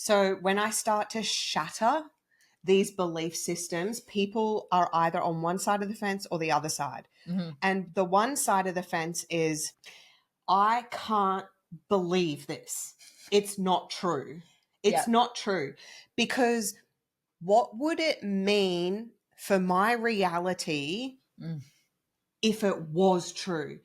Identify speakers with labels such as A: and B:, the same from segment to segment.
A: So when I start to shatter these belief systems, people are either on one side of the fence or the other side.
B: Mm-hmm.
A: And the one side of the fence is, I can't believe this. It's not true. It's not true. Because what would it mean for my reality if it was true?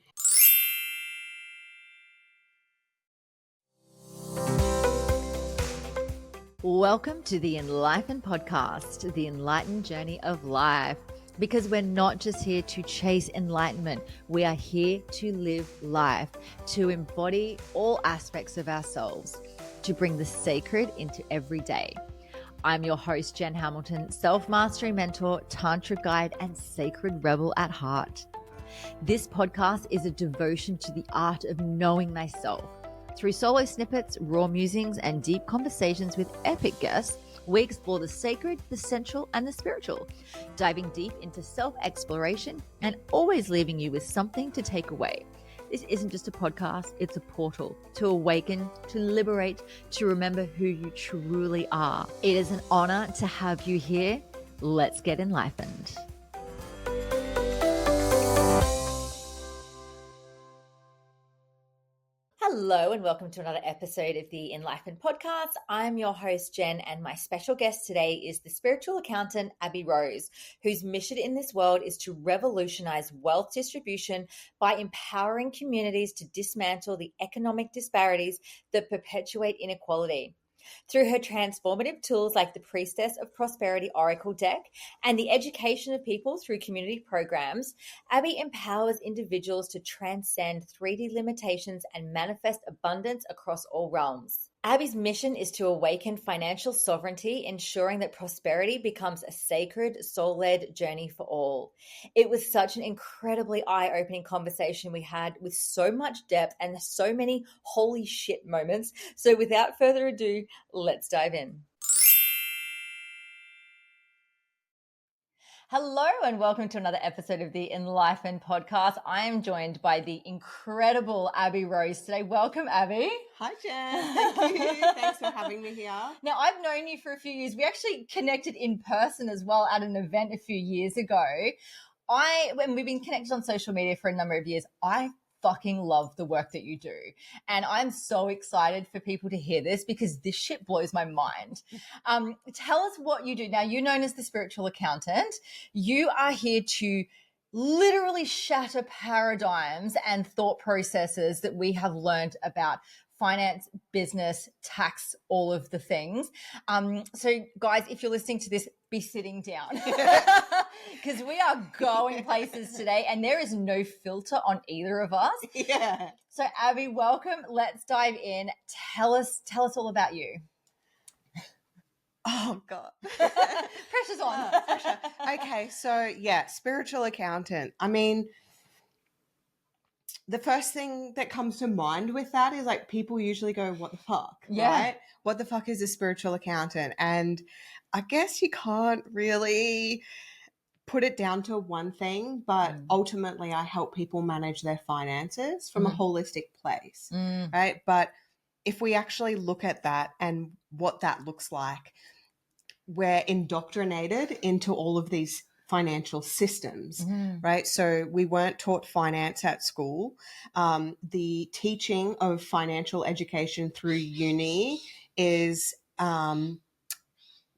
B: Welcome to the Enlightened Podcast, the enlightened journey of life. Because we're not just here to chase enlightenment, we are here to live life, to embody all aspects of ourselves, to bring the sacred into every day. I'm your host, Jen Hamilton, self-mastery mentor, tantra guide, and sacred rebel at heart. This podcast is a devotion to the art of knowing thyself. Through solo snippets, raw musings, and deep conversations with epic guests, we explore the sacred, the sensual, and the spiritual, diving deep into self-exploration and always leaving you with something to take away. This isn't just a podcast, it's a portal to awaken, to liberate, to remember who you truly are. It is an honor to have you here. Let's get enlightened. Hello and welcome to another episode of the Enlightened Podcast. I'm your host, Jen, and my special guest today is the spiritual accountant, Abbey Rose, whose mission in this world is to revolutionize wealth distribution by empowering communities to dismantle the economic disparities that perpetuate inequality. Through her transformative tools like the Priestess of Prosperity Oracle deck and the education of people through community programs, Abbey empowers individuals to transcend 3D limitations and manifest abundance across all realms. Abbey's mission is to awaken financial sovereignty, ensuring that prosperity becomes a sacred, soul-led journey for all. It was such an incredibly eye-opening conversation we had with so much depth and so many holy shit moments. So without further ado, let's dive in. Hello and welcome to another episode of the Enlightened Podcast. I am joined by the incredible Abbey Rose today. Welcome, Abbey.
A: Hi, Jen. Thank you. Thanks for having me here.
B: Now, I've known you for a few years. We actually connected in person as well at an event a few years ago. When we've been connected on social media for a number of years, I fucking love the work that you do. And I'm so excited for people to hear this because this shit blows my mind. Tell us what you do. Now, you're known as the spiritual accountant. You are here to literally shatter paradigms and thought processes that we have learned about finance, business, tax, all of the things. So guys, if you're listening to this, be sitting down because we are going places today and there is no filter on either of us.
A: Yeah.
B: So Abbey, welcome. Let's dive in. Tell us all about you.
A: Oh, God.
B: Pressure's on.
A: Pressure. Okay, so yeah, spiritual accountant. I mean, the first thing that comes to mind with that is like people usually go, what the fuck?
B: Yeah.
A: Right? What the fuck is a spiritual accountant? And I guess you can't really put it down to one thing, but ultimately I help people manage their finances from a holistic place, right? But if we actually look at that and what that looks like, we're indoctrinated into all of these financial systems, right? So we weren't taught finance at school. The teaching of financial education through uni is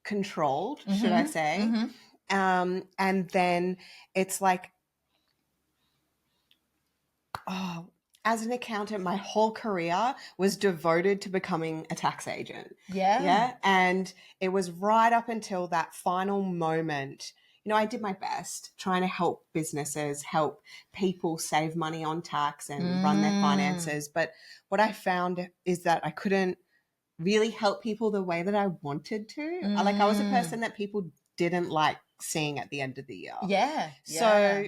A: controlled, should I say. And then it's like, as an accountant, my whole career was devoted to becoming a tax agent. Yeah. And it was right up until that final moment. You know, I did my best trying to help businesses, help people save money on tax and run their finances. But what I found is that I couldn't really help people the way that I wanted to. Like I was a person that people didn't like seeing at the end of the year.
B: Yeah.
A: So,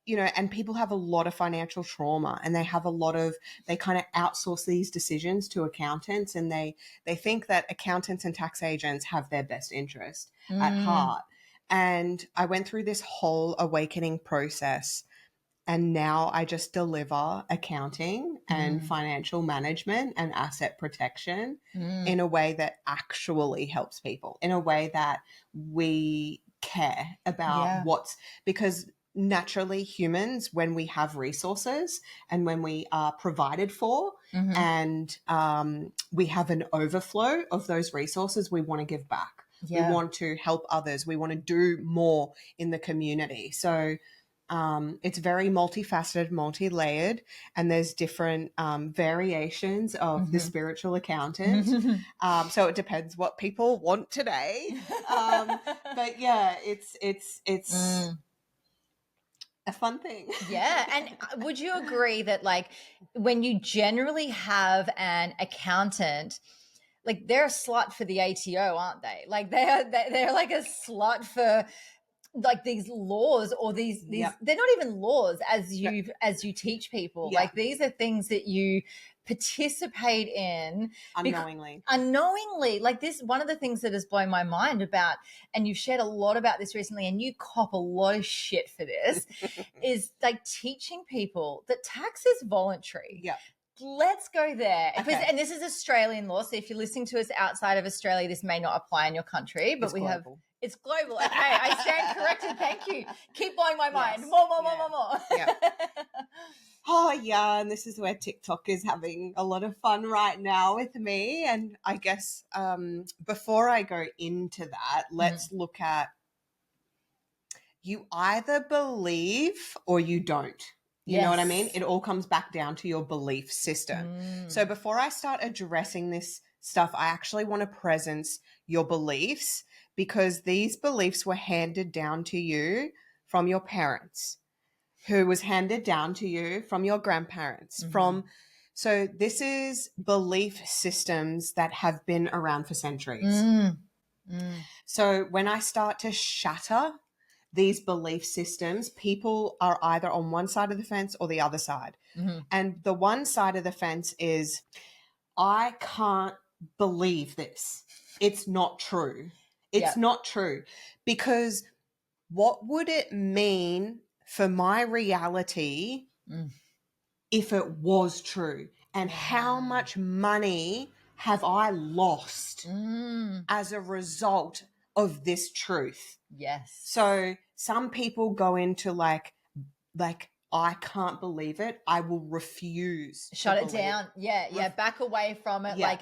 A: you know, and people have a lot of financial trauma and they kind of outsource these decisions to accountants, and they think that accountants and tax agents have their best interest at heart. And I went through this whole awakening process And now I just deliver accounting and financial management and asset protection in a way that actually helps people, in a way that we care about because naturally humans, when we have resources and when we are provided for and we have an overflow of those resources, we want to give back. We want to help others. We want to do more in the community. So it's very multifaceted, multi-layered, and there's different variations of the spiritual accountant. So it depends what people want today. But yeah, it's a fun thing.
B: Yeah. And would you agree that like when you generally have an accountant, like they're a slut for the ATO, aren't they? Like they're like a slut for like these laws or these they're not even laws as you teach people. Like these are things that you participate in unknowingly. Like this, one of the things that has blown my mind about, and you've shared a lot about this recently, and you cop a lot of shit for this, is like teaching people that tax is voluntary.
A: Yeah.
B: Let's go there. Okay. And this is Australian law. So if you're listening to us outside of Australia, this may not apply in your country, but it's global. Okay, I stand corrected. Thank you. Keep blowing my mind. More.
A: Yeah. Oh, yeah. And this is where TikTok is having a lot of fun right now with me. And I guess before I go into that, let's look at, you either believe or you don't. You know what I mean? It all comes back down to your belief system. So before I start addressing this stuff, I actually want to presence your beliefs, because these beliefs were handed down to you from your parents, who was handed down to you from your grandparents, so this is belief systems that have been around for centuries. So when I start to shatter these belief systems, people are either on one side of the fence or the other side. And the one side of the fence is, I can't believe this. It's not true. It's not true. Because what would it mean for my reality if it was true? And how much money have I lost as a result of this truth?
B: Yes.
A: So some people go into like I can't believe it. I will refuse.
B: Shut it down. Yeah. Back away from it. Like,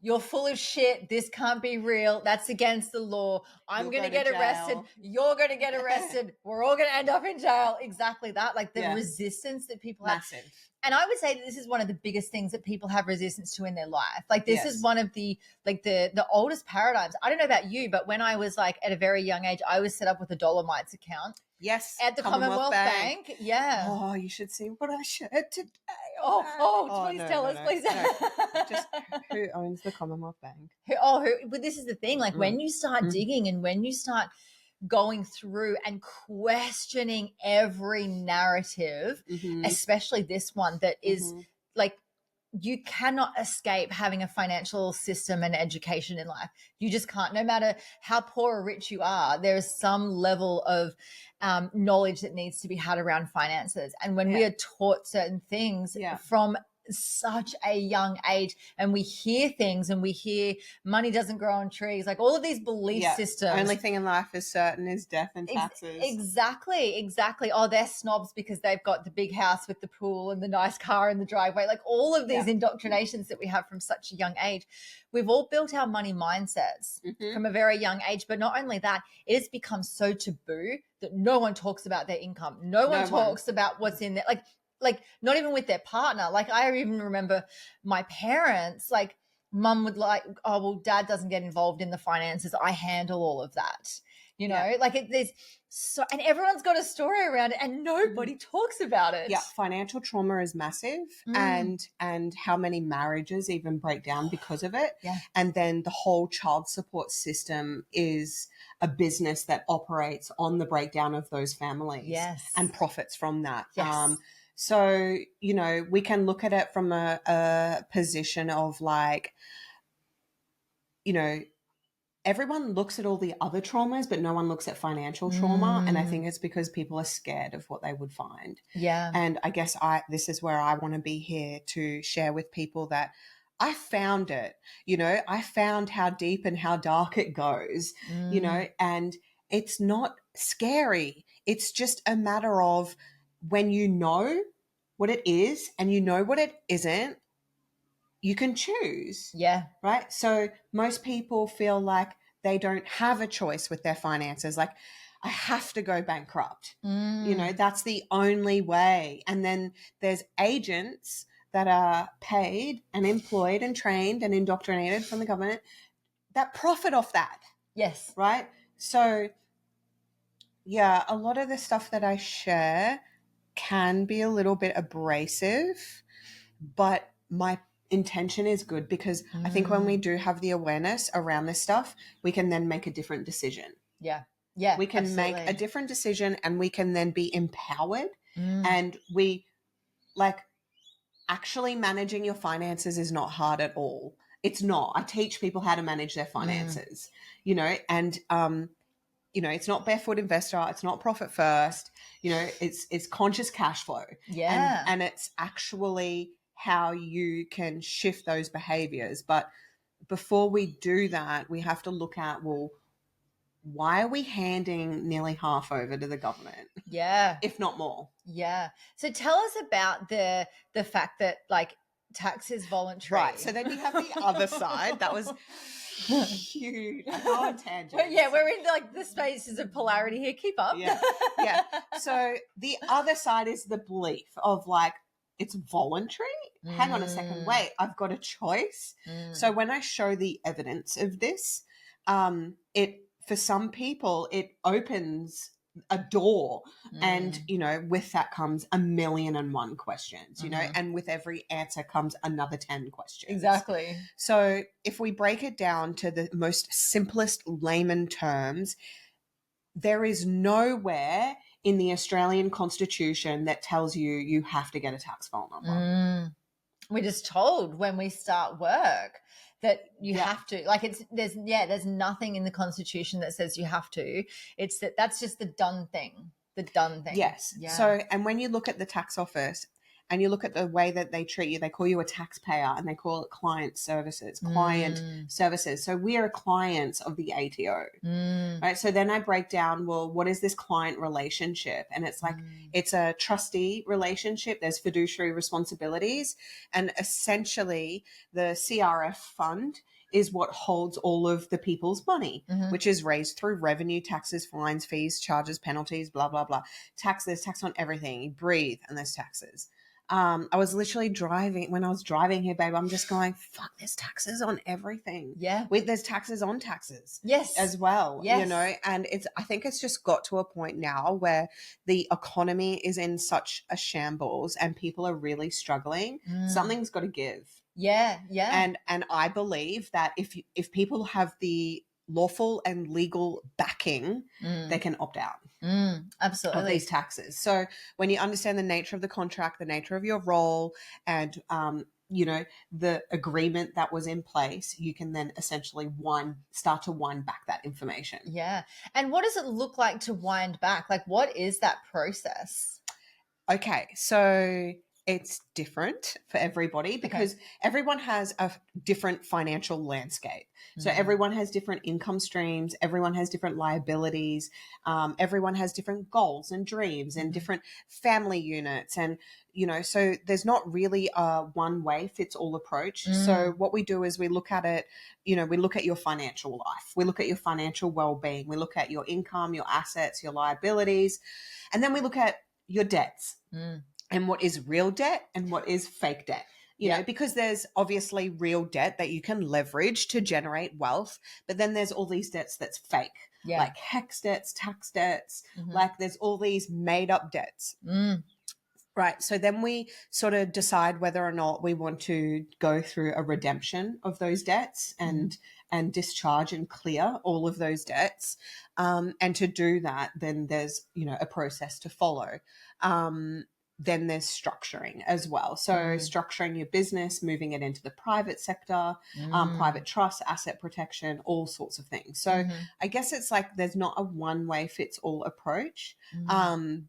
B: you're full of shit. This can't be real. That's against the law. I'm going to get arrested. You're going to get arrested. We're all going to end up in jail. Exactly that. Like the resistance that people have.
A: Massive.
B: And I would say that this is one of the biggest things that people have resistance to in their life. Like this is one of the oldest paradigms. I don't know about you, but when I was like at a very young age, I was set up with a Dolomites account.
A: Yes.
B: At the Commonwealth Bank. Yeah.
A: Oh, you should see what I shared today.
B: Please tell us, please.
A: No. Just who owns the Commonwealth Bank?
B: But this is the thing. Like when you start digging and when you start going through and questioning every narrative, especially this one that is like, you cannot escape having a financial system and education in life. You just can't. No matter how poor or rich you are, there is some level of knowledge that needs to be had around finances. And when we are taught certain things from such a young age, and we hear things and we hear money doesn't grow on trees, like all of these belief systems.
A: The only thing in life is certain is death and taxes.
B: Exactly. Oh, they're snobs because they've got the big house with the pool and the nice car in the driveway. Like all of these indoctrinations that we have from such a young age. We've all built our money mindsets from a very young age. But not only that, it has become so taboo that no one talks about their income. No one talks about what's in there. Like not even with their partner. Like I even remember my parents, like mum would like, oh, well, dad doesn't get involved in the finances. I handle all of that. You know, like there's so, and everyone's got a story around it and nobody talks about it.
A: Yeah. Financial trauma is massive and how many marriages even break down because of it.
B: Yeah.
A: And then the whole child support system is a business that operates on the breakdown of those families and profits from that.
B: Yes.
A: So, you know, we can look at it from a position of like, you know, everyone looks at all the other traumas, but no one looks at financial trauma. And I think it's because people are scared of what they would find.
B: Yeah.
A: And I guess this is where I want to be here to share with people that I found it, I found how deep and how dark it goes, and it's not scary. It's just a matter of when you know what it is and you know what it isn't, you can choose.
B: Yeah.
A: Right. So most people feel like they don't have a choice with their finances. Like, I have to go bankrupt. That's the only way. And then there's agents that are paid and employed and trained and indoctrinated from the government that profit off that.
B: Yes.
A: Right. So, yeah, a lot of the stuff that I share can be a little bit abrasive, but my intention is good because I think when we do have the awareness around this stuff, we can then make a different decision.
B: Yeah. Yeah.
A: We can
B: absolutely.
A: make a different decision and we can then be empowered. And we actually managing your finances is not hard at all. It's not. I teach people how to manage their finances, and it's not barefoot investor, it's not profit first, it's conscious cash flow.
B: Yeah.
A: And it's actually how you can shift those behaviors. But before we do that, we have to look at, well, why are we handing nearly half over to the government?
B: Yeah.
A: If not more.
B: Yeah. So tell us about the fact that like tax is voluntary.
A: Right. So then you have the other side. That was huge. I go on tangents.
B: We're in like the spaces of polarity here. Keep up.
A: Yeah. So the other side is the belief of like, it's voluntary. Hang on a second. Wait, I've got a choice. So when I show the evidence of this, for some people, it opens a door. And, with that comes 1,000,001 questions, and with every answer comes another 10 questions.
B: Exactly.
A: So if we break it down to the most simplest layman terms, there is nowhere in the Australian Constitution that tells you have to get a tax file number.
B: We're just told when we start work that you have to. Like there's nothing in the Constitution that says you have to. It's that's just the done thing. The done thing.
A: Yes. Yeah. So, and when you look at the tax office and you look at the way that they treat you, they call you a taxpayer and they call it client services. So we are clients of the ATO. Right. So then I break down, well, what is this client relationship? And it's like, it's a trustee relationship. There's fiduciary responsibilities. And essentially the CRF fund is what holds all of the people's money, which is raised through revenue, taxes, fines, fees, charges, penalties, blah, blah, blah. There's tax on everything. You breathe and there's taxes. I was literally when I was driving here, babe, I'm just going, fuck, there's taxes on everything.
B: Yeah.
A: There's taxes on taxes.
B: Yes.
A: As well.
B: Yes.
A: And I think it's just got to a point now where the economy is in such a shambles and people are really struggling. Something's got to give.
B: Yeah. Yeah.
A: And I believe that if people have the lawful and legal backing, they can opt out.
B: Absolutely.
A: Of these taxes. So when you understand the nature of the contract, the nature of your role, and the agreement that was in place, you can then essentially start to wind back that information.
B: Yeah. And what does it look like to wind back? Like, what is that process?
A: Okay, so it's different for everybody because everyone has a different financial landscape. So everyone has different income streams. Everyone has different liabilities. Everyone has different goals and dreams and different family units. And, so there's not really a one way fits all approach. So what we do is we look at it, we look at your financial life. We look at your financial well-being. We look at your income, your assets, your liabilities. And then we look at your debts. And what is real debt and what is fake debt, because there's obviously real debt that you can leverage to generate wealth, but then there's all these debts that's fake, like HEX debts, tax debts, like there's all these made up debts. Right. So then we sort of decide whether or not we want to go through a redemption of those debts and discharge and clear all of those debts. And to do that, then there's, a process to follow. then there's structuring as well. So structuring your business, moving it into the private sector, private trust, asset protection, all sorts of things. So I guess it's like there's not a one way fits all approach,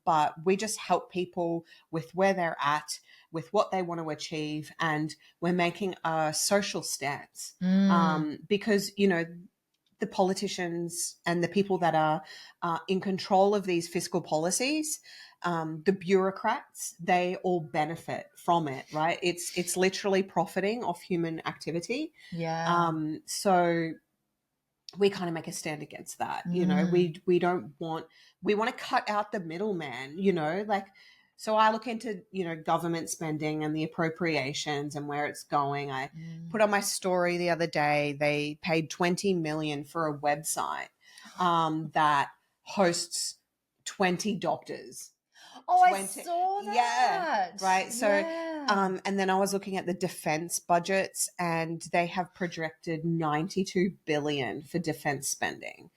A: but we just help people with where they're at, with what they want to achieve, and we're making a social stance because, you know, the politicians and the people that are in control of these fiscal policies, the bureaucrats, they all benefit from it, right? It's literally profiting off human activity.
B: Yeah.
A: So we kind of make a stand against that. You know, we don't want, we want to cut out the middleman, you know, like, so I look into, you know, government spending and the appropriations and where it's going. I put on my story the other day, they paid 20 million for a website that hosts 20 doctors.
B: Oh,
A: 20,
B: I saw that.
A: Yeah, right. So,
B: Yeah.
A: and then I was looking at the defense budgets, and they have projected 92 billion for defense spending.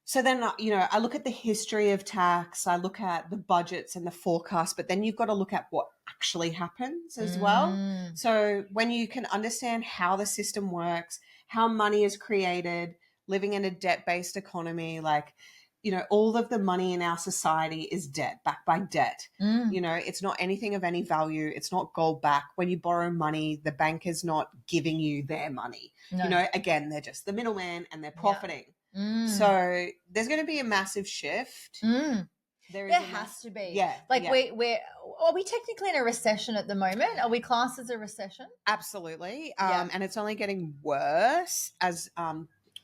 A: So then, you know, I look at the history of tax, I look at the budgets and the forecast, but then you've got to look at what actually happens as well. So when you can understand how the system works, how money is created, living in a debt-based economy, like, you know, all of the money in our society is debt, backed by debt. You know, it's not anything of any value. It's not gold back. When you borrow money, the bank is not giving you their money.
B: No.
A: You know, again, they're just the middleman and they're profiting. So there's going to be a massive shift.
B: There has to be.
A: Yeah.
B: Like
A: yeah.
B: are we technically in a recession at the moment? Are we classed as a recession?
A: Absolutely.
B: Yeah.
A: And it's only getting worse as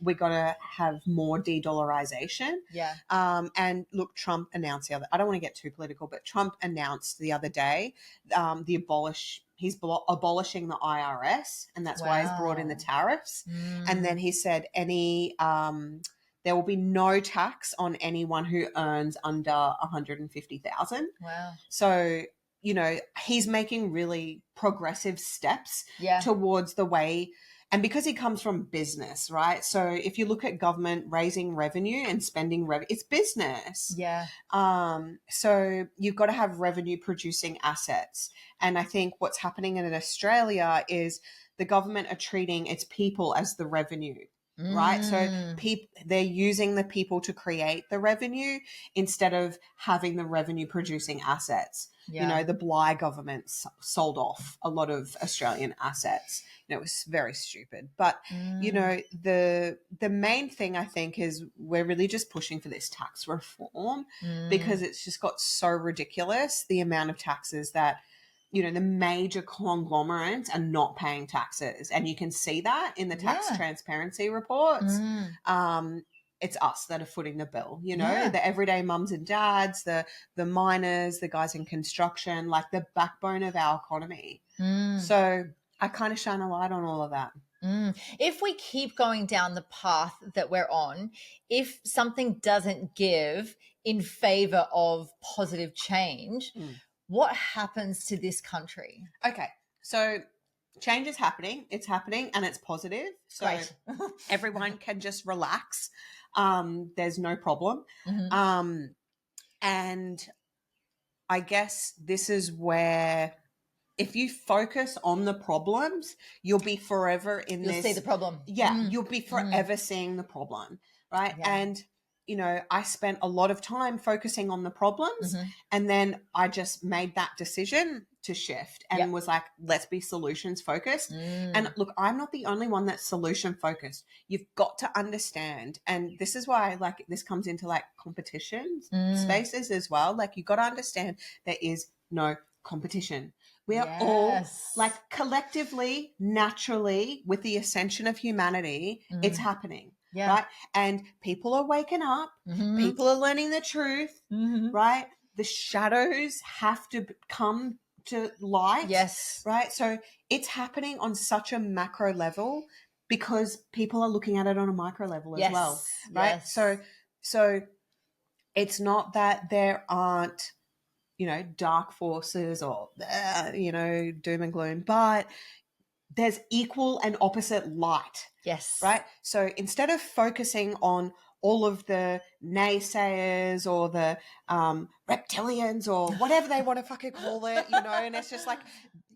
A: we're going to have more de-dollarization.
B: Yeah.
A: And look, Trump announced I don't want to get too political, but Trump announced the other day he's abolishing the IRS, and that's why he's brought in the tariffs. And then he said there will be no tax on anyone who earns under 150,000.
B: Wow.
A: So, you know, he's making really progressive steps towards the way. And because he comes from business, right? So if you look at government raising revenue and spending revenue, it's business.
B: Yeah.
A: So you've got to have revenue producing assets. And I think what's happening in Australia is the government are treating its people as the revenue. Right. So they're using the people to create the revenue instead of having the revenue producing assets.
B: Yeah.
A: You know, the Bligh government sold off a lot of Australian assets. You know, it was very stupid. But, you know, the main thing I think is we're really just pushing for this tax reform because it's just got so ridiculous, the amount of taxes that, you know, the major conglomerates are not paying taxes. And you can see that in the tax transparency reports. It's us that are footing the bill, you know, the everyday mums and dads, the miners, the guys in construction, like the backbone of our economy. So I kind of shine a light on all of that.
B: If we keep going down the path that we're on, if something doesn't give in favor of positive change, what happens to this country?
A: Okay, so change is happening. It's happening and it's positive. So everyone can just relax. There's no problem. And I guess this is where if you focus on the problems, you'll be forever in
B: You'll see the problem.
A: Yeah, you'll be forever seeing the problem, right?
B: Yeah.
A: And, you know, I spent a lot of time focusing on the problems and then I just made that decision to shift and was like, let's be solutions focused. And look, I'm not the only one that's solution focused. You've got to understand. And this is why, like, this comes into like competition spaces as well. Like, you've got to understand there is no competition. We are all like collectively, naturally, with the ascension of humanity, it's happening. Right. And people are waking up. People are learning the truth. Right. The shadows have to come to light. Right. So it's happening on such a macro level because people are looking at it on a micro level as well. Right. So it's not that there aren't, you know, dark forces or, you know, doom and gloom, but there's equal and opposite light.
B: Yes.
A: Right. So instead of focusing on all of the naysayers or the reptilians or whatever they want to fucking call it, and it's just like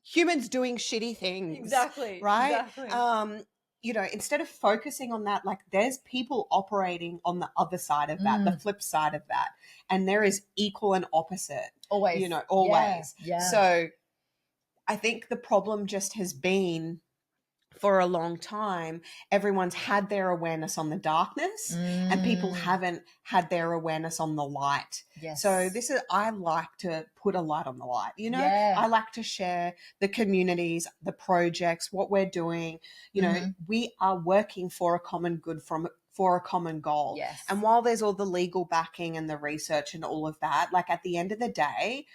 A: humans doing shitty things.
B: Exactly.
A: Right?
B: Exactly.
A: Instead of focusing on that, like there's people operating on the other side of that, the flip side of that. And there is equal and opposite.
B: Always.
A: Always.
B: Yeah.
A: So I think the problem just has been, for a long time, everyone's had their awareness on the darkness and people haven't had their awareness on the light.
B: Yes.
A: So I like to put a light on the light,
B: Yeah.
A: I like to share the communities, the projects, what we're doing. We are working for a common good for a common goal.
B: Yes.
A: And while there's all the legal backing and the research and all of that, like at the end of the day,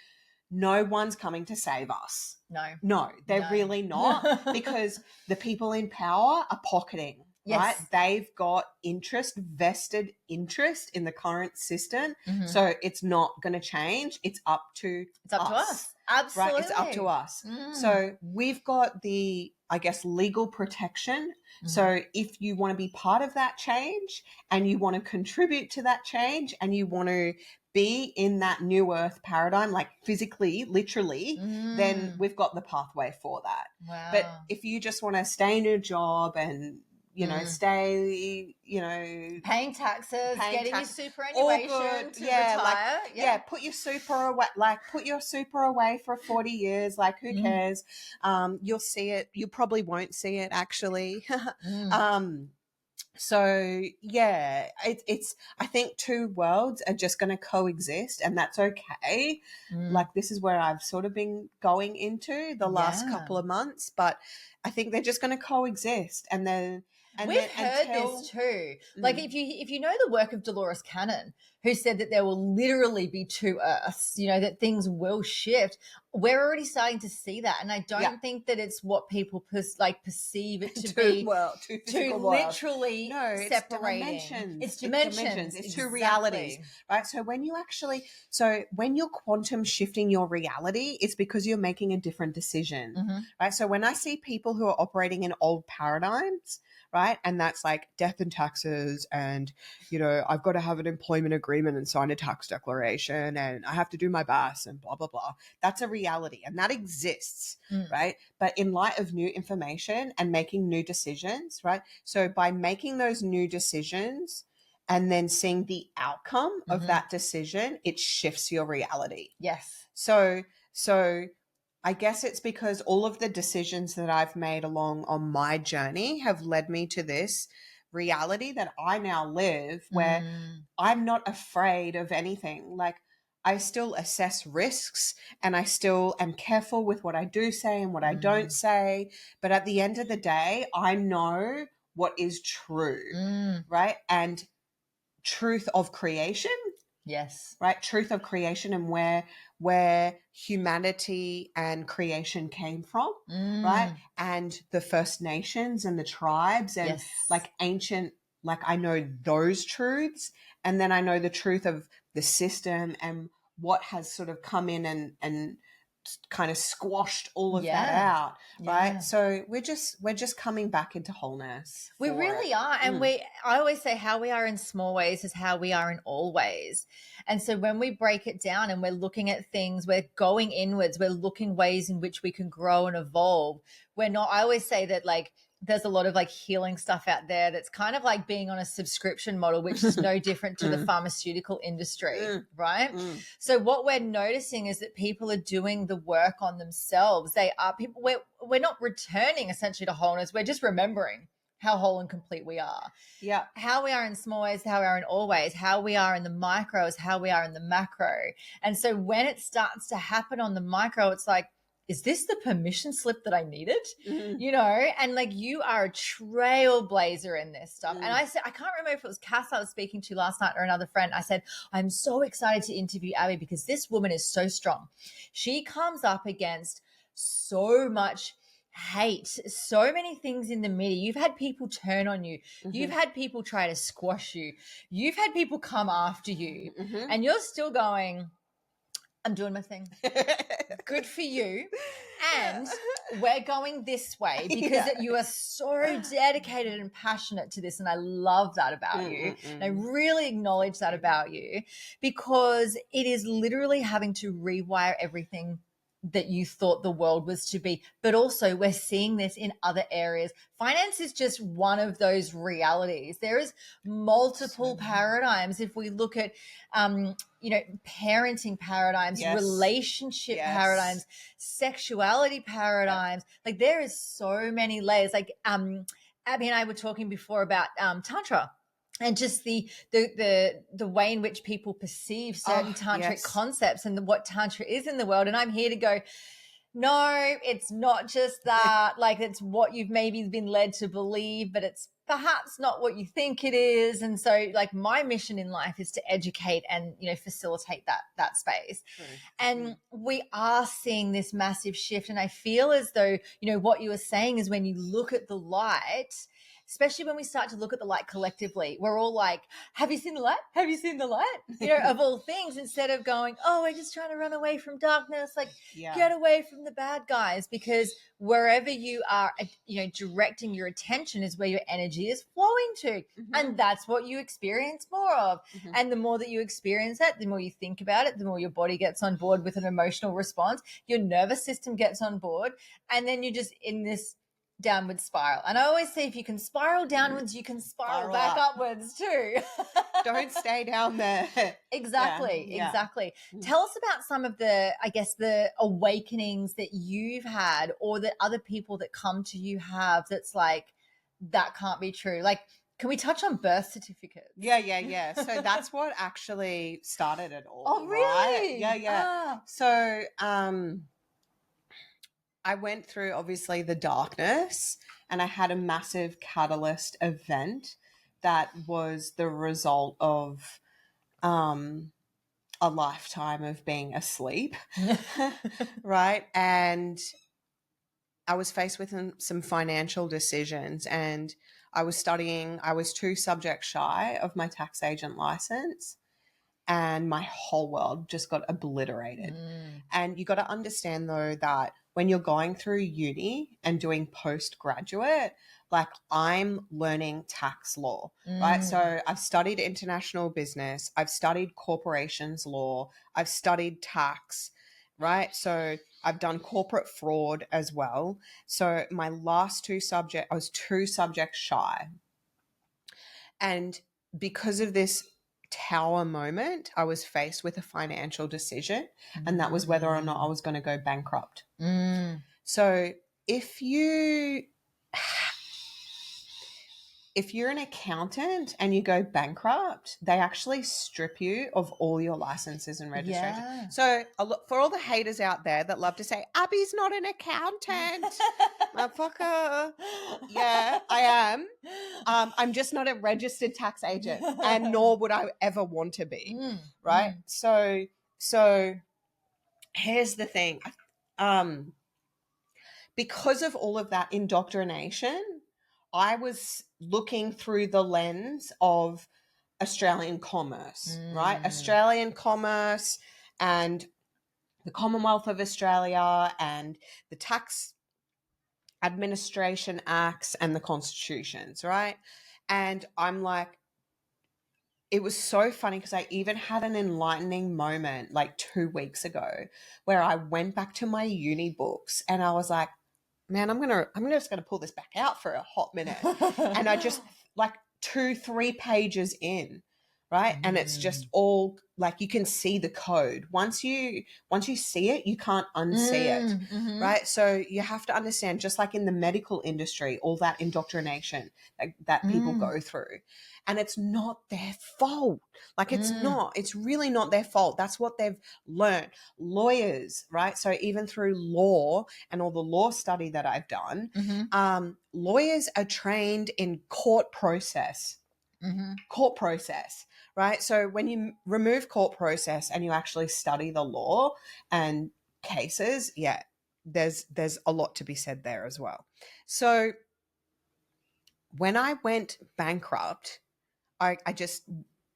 A: no one's coming to save us. No, they're really not, because the people in power are pocketing, right? They've got vested interest in the current system. So it's not going to change. It's up to us.
B: Absolutely.
A: Right? It's up to us. So we've got the, I guess, legal protection. So if you want to be part of that change and you want to contribute to that change and you want to be in that new earth paradigm, like physically, literally, then we've got the pathway for that.
B: Wow.
A: But if you just want to stay in your job and, stay,
B: paying taxes, getting your superannuation to
A: retire. Put your super away for 40 years. Like, who cares? You'll see it. You probably won't see it, actually. So yeah, it's I think two worlds are just going to coexist, and that's okay. Like, this is where I've sort of been going into the last couple of months, but I think they're just going to coexist. And then
B: we've heard this too. Like, if you know the work of Dolores Cannon, who said that there will literally be two earths, that things will shift. We're already starting to see that, and I don't think that it's what people perceive it to be. Two literally separating. It's dimensions.
A: It's two realities, right? So when you're quantum shifting your reality, it's because you're making a different decision, right? So when I see people who are operating in old paradigms, right, and that's like death and taxes, and I've got to have an employment agreement and sign a tax declaration, and I have to do my best, and blah blah blah. That's a reality, and that exists, right? But in light of new information and making new decisions, right? So by making those new decisions and then seeing the outcome of that decision, it shifts your reality.
B: Yes.
A: So I guess it's because all of the decisions that I've made along on my journey have led me to this reality that I now live, where I'm not afraid of anything. Like, I still assess risks and I still am careful with what I do say and what I don't say. But at the end of the day, I know what is true, right? And truth of creation.
B: Yes.
A: Right? Truth of creation, and where humanity and creation came from, right? And the First Nations and the tribes and like ancient, like I know those truths, and then I know the truth of the system and what has sort of come in and kind of squashed all of that out, right? So we're just coming back into wholeness.
B: We really are. And I always say how we are in small ways is how we are in all ways. And so when we break it down and we're looking at things, we're going inwards, we're looking ways in which we can grow and evolve. I always say that, like, there's a lot of like healing stuff out there that's kind of like being on a subscription model, which is no different to the pharmaceutical industry, right? So what we're noticing is that people are doing the work on themselves. We're not returning essentially to wholeness. We're just remembering how whole and complete we are.
A: Yeah.
B: How we are in small ways, how we are in all ways, how we are in the micro is how we are in the macro. And so when it starts to happen on the micro, it's like, is this the permission slip that I needed? And like, you are a trailblazer in this stuff. And I said, I can't remember if it was Cass I was speaking to last night or another friend. I said, I'm so excited to interview Abbey because this woman is so strong. She comes up against so much hate, so many things in the media. You've had people turn on you. You've had people try to squash you. You've had people come after you. And you're still going, I'm doing my thing. Good for you. And we're going this way because you are so dedicated and passionate to this. And I love that about you. And I really acknowledge that about you, because it is literally having to rewire everything that you thought the world was to be. But also we're seeing this in other areas. Finance is just one of those realities. There is multiple paradigms. If we look at, parenting paradigms, relationship paradigms, sexuality paradigms, like there is so many layers. Like, Abby and I were talking before about, Tantra. And just the way in which people perceive certain tantric concepts and what Tantra is in the world. And I'm here to go, no, it's not just that. Like, it's what you've maybe been led to believe, but it's perhaps not what you think it is. And so, like, my mission in life is to educate and, facilitate that space. And we are seeing this massive shift. And I feel as though, what you were saying is when you look at the light, especially when we start to look at the light collectively, we're all like, have you seen the light? Have you seen the light? Of all things, instead of going, oh, we're just trying to run away from darkness. Like, get away from the bad guys, because wherever you are, directing your attention is where your energy is flowing to. And that's what you experience more of. And the more that you experience that, the more you think about it, the more your body gets on board with an emotional response, your nervous system gets on board. And then you're just in this downward spiral. And I always say, if you can spiral downwards, you can spiral back upwards too.
A: Don't stay down there.
B: Exactly. Tell us about some of the awakenings that you've had, or that other people that come to you have, that's like, that can't be true. Like, can we touch on birth certificates?
A: Yeah. So that's what actually started it all.
B: Oh, really?
A: Right? Yeah. So, I went through obviously the darkness, and I had a massive catalyst event that was the result of a lifetime of being asleep, right? And I was faced with some financial decisions, and I was 2 subjects shy of my tax agent license, and my whole world just got obliterated. And you got to understand, though, that when you're going through uni and doing postgraduate, like, I'm learning tax law, right? So I've studied international business, I've studied corporations law, I've studied tax, right? So I've done corporate fraud as well. So my last 2 subjects, I was 2 subjects shy. And because of this tower moment, I was faced with a financial decision, and that was whether or not I was going to go bankrupt. So if you're an accountant and you go bankrupt, they actually strip you of all your licenses and registration.
B: Yeah.
A: So for all the haters out there that love to say, Abby's not an accountant, motherfucker. Yeah, I am. I'm just not a registered tax agent, and nor would I ever want to be, right? So here's the thing. Because of all of that indoctrination, I was looking through the lens of Australian commerce, right? Australian commerce and the Commonwealth of Australia and the Tax Administration Acts and the constitutions, right? And I'm like, it was so funny because I even had an enlightening moment like 2 weeks ago where I went back to my uni books and I was like, man, I'm just gonna pull this back out for a hot minute. And I just, like, 2-3 pages in, right? And it's just all like, you can see the code. Once you see it, you can't unsee it, right? So you have to understand, just like in the medical industry, all that indoctrination that people go through. And it's not their fault. Like, it's really not their fault. That's what they've learned. Lawyers, right? So even through law and all the law study that I've done, lawyers are trained in court process, right? So when you remove court process and you actually study the law and cases, there's a lot to be said there as well. So when I went bankrupt, I just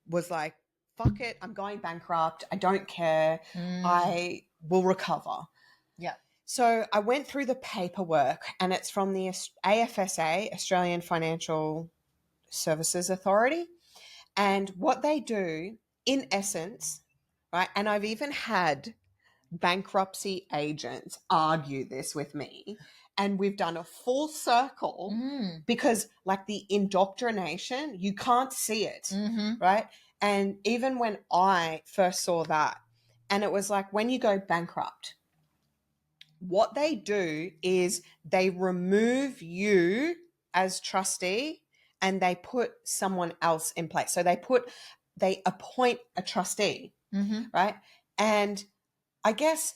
A: was like, fuck it, I'm going bankrupt. I don't care. I will recover.
B: Yeah.
A: So I went through the paperwork, and it's from the AFSA, Australian Financial Services Authority. And what they do, in essence, right, and I've even had bankruptcy agents argue this with me, and we've done a full circle because, like, the indoctrination, you can't see it, right? And even when I first saw that, and it was like, when you go bankrupt, what they do is they remove you as trustee and they put someone else in place. So they appoint a trustee, right? And I guess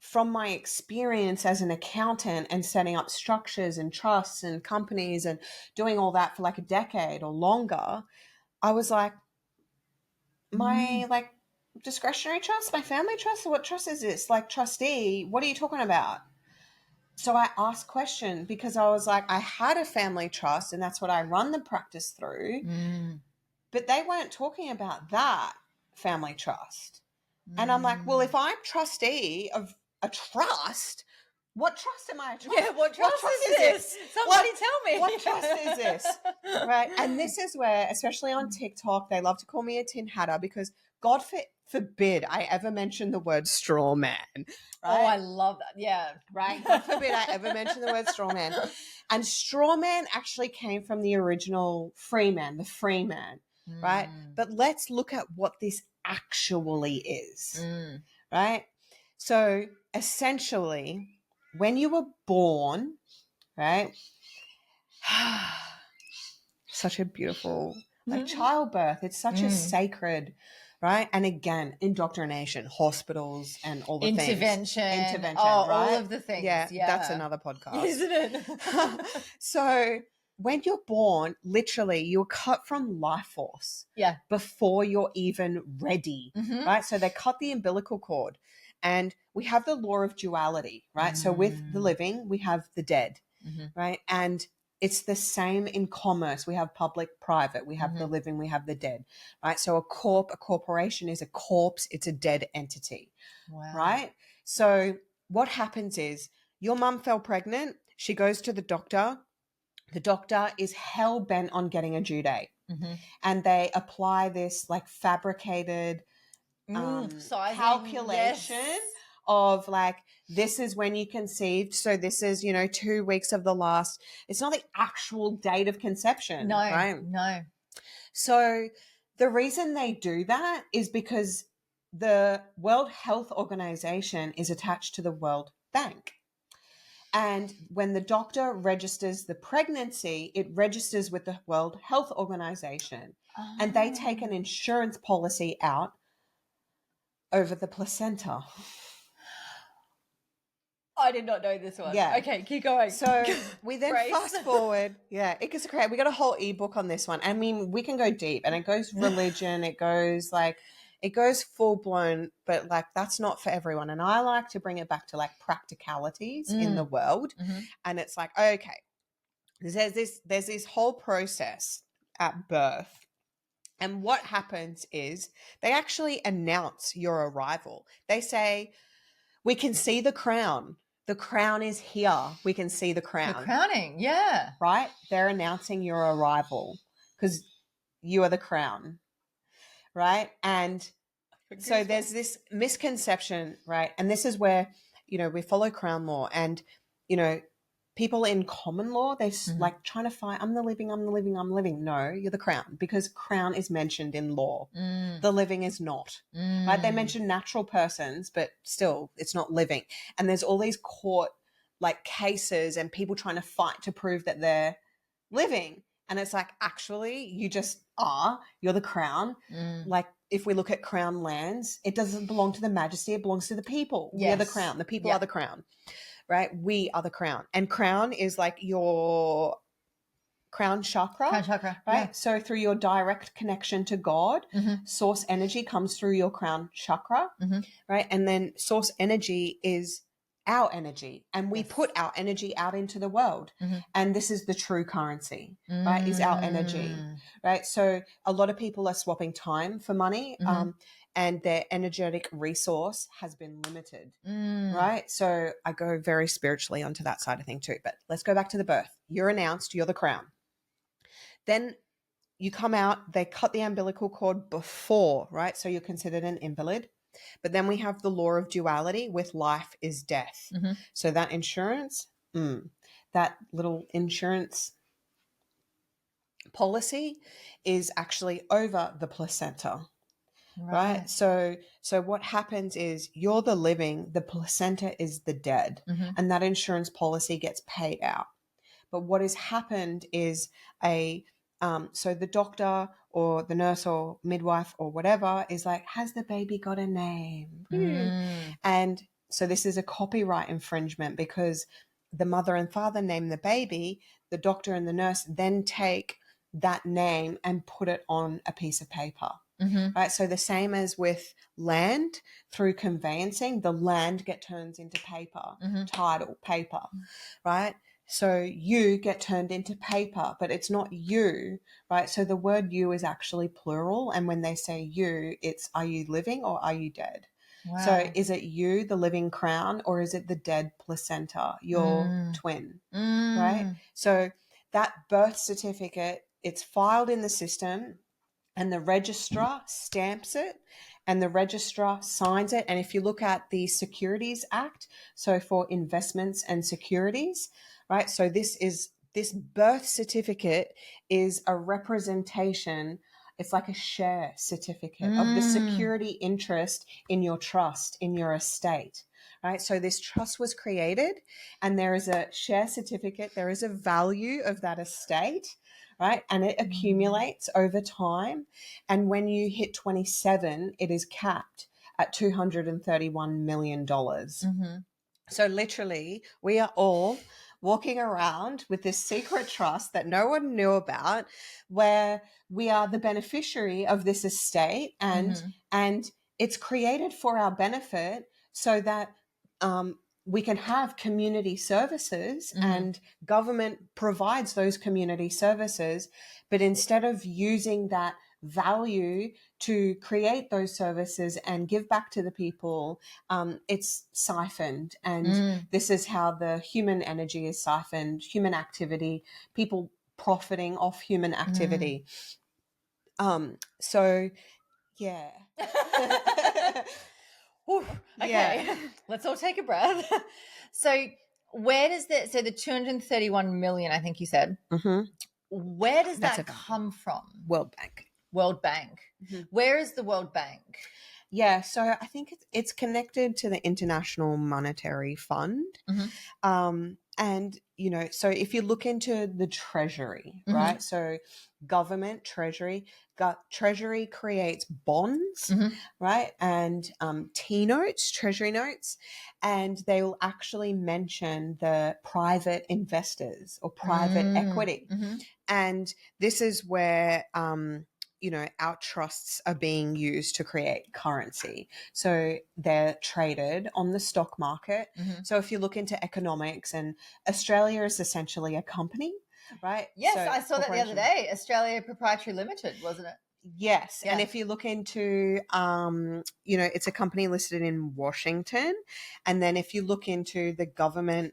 A: from my experience as an accountant and setting up structures and trusts and companies and doing all that for like a decade or longer, I was like, my like discretionary trust, my family trust, what trust is this? Like, trustee, what are you talking about? So I asked question because I was like, I had a family trust and that's what I run the practice through. But they weren't talking about that family trust. And I'm like, well, if I'm trustee of a trust, what trust am I a trust?
B: Yeah, what trust is this? Somebody tell me.
A: What trust is this? Right. And this is where, especially on TikTok, they love to call me a tin hatter because God forbid I ever mention the word straw man. Right?
B: Oh, I love that. Yeah.
A: Right. God forbid I ever mention the word straw man. And straw man actually came from the original free man, the free man. Right. But let's look at what this actually is. Right. So essentially, when you were born, right, such a beautiful, like, childbirth, it's such a sacred, right? And again, indoctrination, hospitals and all the
B: Intervention,
A: right?
B: all of the things.
A: Yeah, that's another podcast.
B: Isn't it?
A: So when you're born, literally, you're cut from life force before you're even ready, right? So they cut the umbilical cord. And we have the law of duality, right? So with the living, we have the dead, right? And it's the same in commerce. We have public, private. We have the living, we have the dead, right? So a corporation is a corpse. It's a dead entity, right? So what happens is your mum fell pregnant. She goes to the doctor. The doctor is hell bent on getting a due date. And they apply this like fabricated calculation of like, this is when you conceived. So this is, 2 weeks of the last. It's not the actual date of conception.
B: No,
A: right?
B: no.
A: So the reason they do that is because the World Health Organization is attached to the World Bank. And when the doctor registers the pregnancy, it registers with the World Health Organization. And they take an insurance policy out over the placenta.
B: I did not know this one.
A: Yeah.
B: Okay, keep going.
A: So we then fast forward. Yeah, it gets great. We got a whole ebook on this one. I mean, we can go deep, and it goes religion. It goes full blown, but like that's not for everyone. And I like to bring it back to like practicalities in the world. And it's like, okay, there's this whole process at birth. And what happens is they actually announce your arrival. They say, we can see the crown. The crown is here. We can see the crown.
B: The crowning, yeah.
A: Right? They're announcing your arrival because you are the crown. Right? And so there's this misconception, right? And this is where, we follow crown law and, people in common law, they're like trying to find, I'm the living. No, you're the crown because crown is mentioned in law. The living is not, right? They mention natural persons, but still it's not living. And there's all these court like cases and people trying to fight to prove that they're living. And it's like, actually, you just are, you're the crown. Like if we look at crown lands, it doesn't belong to the majesty. It belongs to the people. Yes. We're the crown. The people are the crown. Right? We are the crown. And crown is like your crown chakra.
B: Crown chakra.
A: Right?
B: Yeah.
A: So through your direct connection to God, source energy comes through your crown chakra. Right? And then source energy is our energy, and we put our energy out into the world. And this is the true currency, right? Is our energy, right? So a lot of people are swapping time for money, and their energetic resource has been limited, right? So I go very spiritually onto that side of thing too. But let's go back to the birth. You're announced, you're the crown. Then you come out, they cut the umbilical cord before, right? So you're considered an invalid. But then we have the law of duality with life is death. So that insurance, that little insurance policy is actually over the placenta. Right. So what happens is you're the living, the placenta is the dead, and that insurance policy gets paid out. But what has happened is so the doctor or the nurse or midwife or whatever is like, has the baby got a name? And so this is a copyright infringement because the mother and father name the baby, the doctor and the nurse then take that name and put it on a piece of paper. Right. So the same as with land, through conveyancing, the land turns into paper, title, paper, right? So you get turned into paper, but it's not you, right? So the word you is actually plural. And when they say you, it's are you living or are you dead? So is it you, the living crown, or is it the dead placenta, your twin, right? So that birth certificate, it's filed in the system, and the registrar stamps it and the registrar signs it. And if you look at the Securities Act, so for investments and securities, right? So this birth certificate is a representation. It's like a share certificate of the security interest in your trust, in your estate, right? So this trust was created and there is a share certificate. There is a value of that estate, right? And it accumulates over time. And when you hit 27, it is capped at $231 million. So literally, we are all walking around with this secret trust that no one knew about, where we are the beneficiary of this estate, and it's created for our benefit so that we can have community services, and government provides those community services. But instead of using that value to create those services and give back to the people, it's siphoned. And this is how the human energy is siphoned, human activity, people profiting off human activity. So yeah.
B: Okay, let's all take a breath. So where does so the 231 million, I think you said, where does that come from?
A: World Bank.
B: Where is the World Bank?
A: Yeah, so I think it's connected to the International Monetary Fund. And, so if you look into the Treasury, right? So government, Treasury creates bonds, right? And T-notes, Treasury notes, and they will actually mention the private investors or private equity. And this is where our trusts are being used to create currency. So they're traded on the stock market. So if you look into economics, and Australia is essentially a company, right?
B: Yes,
A: so
B: I saw that the other day. Australia Proprietary Limited, wasn't it?
A: Yes. And if you look into, it's a company listed in Washington. And then if you look into the government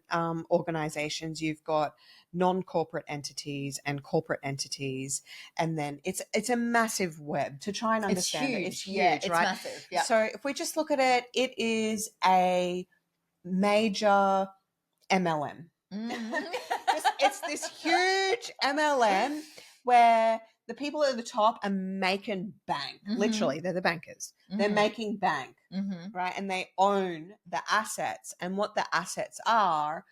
A: organizations, you've got non-corporate entities and corporate entities. And then it's a massive web to try and understand it. It's huge,
B: it's
A: right?
B: massive. Yeah.
A: So if we just look at it, it is a major MLM. It's this huge MLM where the people at the top are making bank. Literally, they're the bankers. They're making bank, right? And they own the assets. And what the assets are,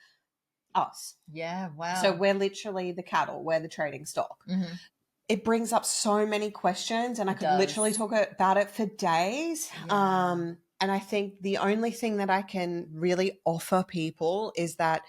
A: us.
B: Yeah, wow.
A: So we're literally the cattle. We're the trading stock. It brings up so many questions, and I could literally talk about it for days. Yeah. And I think the only thing that I can really offer people is that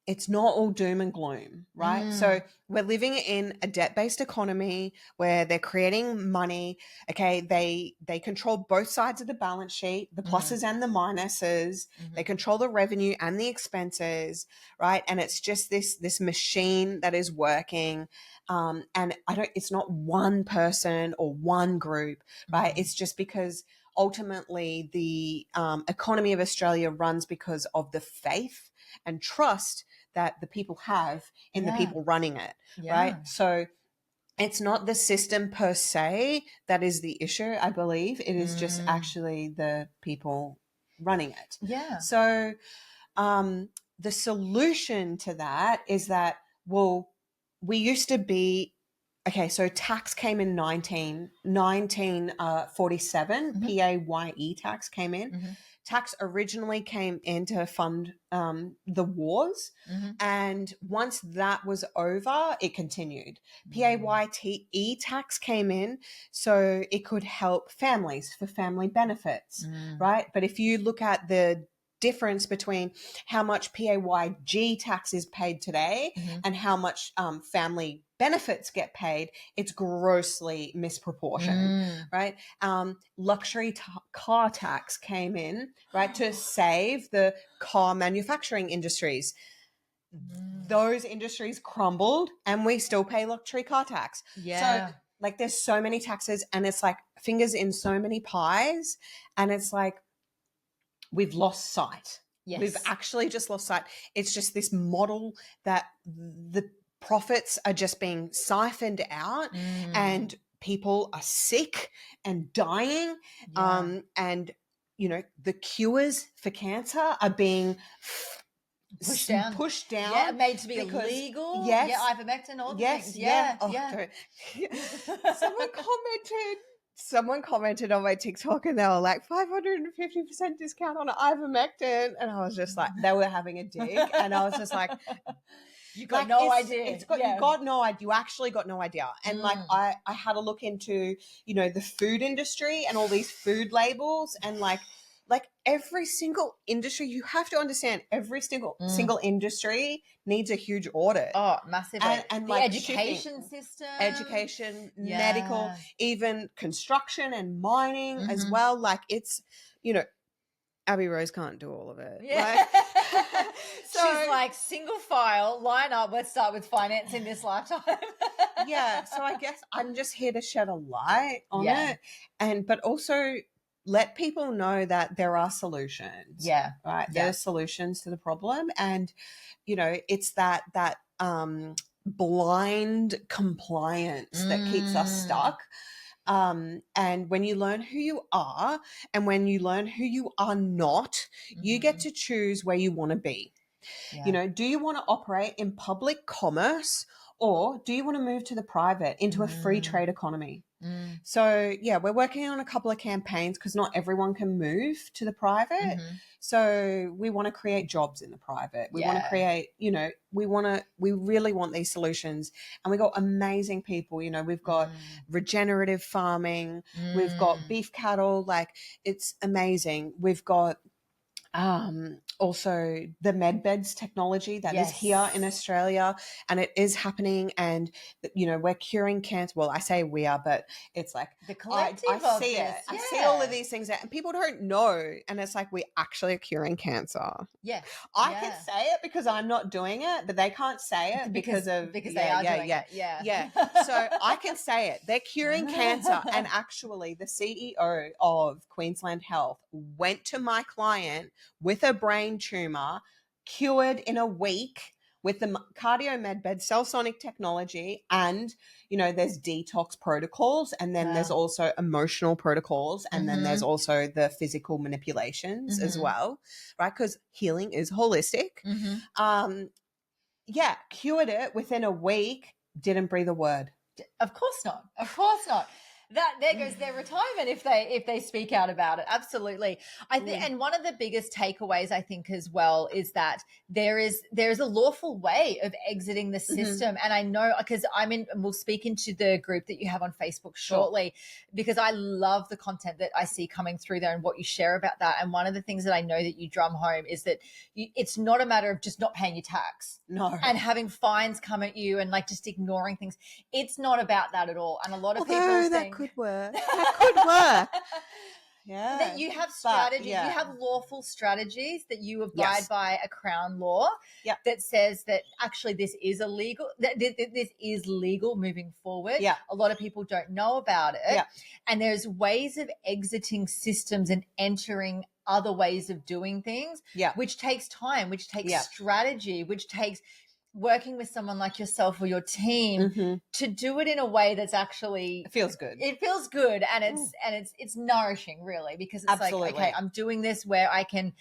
A: it's not all doom and gloom, right? So we're living in a debt-based economy where they're creating money. Okay, they control both sides of the balance sheet, the pluses and the minuses. They control the revenue and the expenses, right? And it's just this machine that is working. And it's not one person or one group, right? It's just because ultimately the economy of Australia runs because of the faith and trust that the people have in the people running it, right? So it's not the system per se that is the issue, I believe. It is just actually the people running it.
B: Yeah.
A: So the solution to that is that, well, we used to be, okay, so tax came in 1947, PAYE tax came in. Tax originally came in to fund the wars. And once that was over, it continued. PAYE tax came in so it could help families for family benefits, right? But if you look at the difference between how much PAYG tax is paid today and how much family benefits get paid, it's grossly misproportioned, right? Luxury car tax came in, right, to save the car manufacturing industries. Those industries crumbled and we still pay luxury car tax.
B: Yeah.
A: So like there's so many taxes and it's like fingers in so many pies, and it's like we've lost sight.
B: Yes.
A: We've actually just lost sight. It's just this model that the profits are just being siphoned out and people are sick and dying. And, the cures for cancer are being pushed down.
B: Yeah, made to be illegal.
A: Yes.
B: Yeah, ivermectin, all the things.
A: Someone commented on my TikTok and they were like 550% discount on ivermectin. And I was just like, they were having a dig. And I was just like,
B: you got no idea.
A: You got no idea. You actually got no idea. And like, I had a look into, the food industry and all these food labels and like every single industry, you have to understand every single industry needs a huge audit.
B: Oh, massively.
A: And
B: the
A: like
B: education system.
A: Education, medical, even construction and mining as well. Like it's, Abbey Rose can't do all of it.
B: Yeah. She's like, single file, line up, let's start with finance in this lifetime.
A: Yeah. So I guess I'm just here to shed a light on it. But also let people know that there are solutions.
B: Yeah.
A: Right. There are solutions to the problem. And, it's that blind compliance that keeps us stuck. And when you learn who you are and when you learn who you are not, you get to choose where you want to be.
B: Yeah.
A: Do you want to operate in public commerce or do you want to move to the private into a free trade economy? So, we're working on a couple of campaigns because not everyone can move to the private. So we want to create jobs in the private. We want to create, we really want these solutions. And we've got amazing people, we've got regenerative farming, we've got beef cattle, like it's amazing. We've got also the medbeds technology that is here in Australia and it is happening and we're curing cancer. Well, I say we are, but it's like
B: the collective
A: I see it. I see all of these things and people don't know and it's like we actually are curing cancer.
B: Yeah.
A: I can say it because I'm not doing it, but they can't say it because they are doing it. Yeah. So I can say it. They're curing cancer and actually the CEO of Queensland Health went to my client with a brain tumor, cured in a week with the cardio medbed cell sonic technology. And, there's detox protocols and then there's also emotional protocols. And then there's also the physical manipulations as well, right? Because healing is holistic. Cured it within a week, didn't breathe a word.
B: Of course not. Of course not. there goes their retirement if they speak out about it. Absolutely. I think, and one of the biggest takeaways I think as well is that there's a lawful way of exiting the system. And I know, because we'll speak into the group that you have on Facebook shortly, because I love the content that I see coming through there and what you share about that. And one of the things that I know that you drum home is that it's not a matter of just not paying your tax and having fines come at you and like just ignoring things. It's not about that at all. And a lot of people think
A: that could work. That could work. Yeah.
B: That you have strategies, you have lawful strategies that you abide by a crown law that says that actually this is illegal, this is legal moving forward. A lot of people don't know about it. And there's ways of exiting systems and entering other ways of doing things, which takes time, which takes strategy, which takes working with someone like yourself or your team to do it in a way that's actually
A: it feels good.
B: It feels good, and it's nourishing, really, because it's like, okay, I'm doing this where I can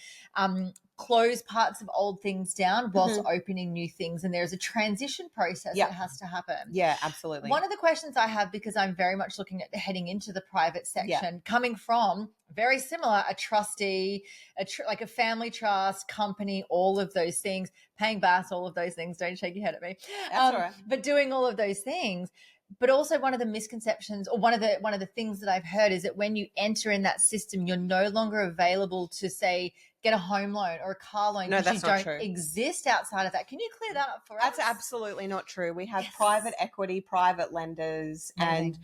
B: close parts of old things down whilst opening new things, and there's a transition process that has to happen. Yeah, absolutely. One of the questions I have, because I'm very much looking at heading into the private section, coming from very similar, a trustee, like a family trust company, all of those things, paying BAS, all of those things. Don't shake your head at me. That's all right. But doing all of those things. But also one of the misconceptions, or one of the things that I've heard, is that when you enter in that system, you're no longer available to, say, get a home loan or a car loan, because you don't exist outside of that. Can you clear that up for us?
A: That's absolutely not true. We have private equity, private lenders, and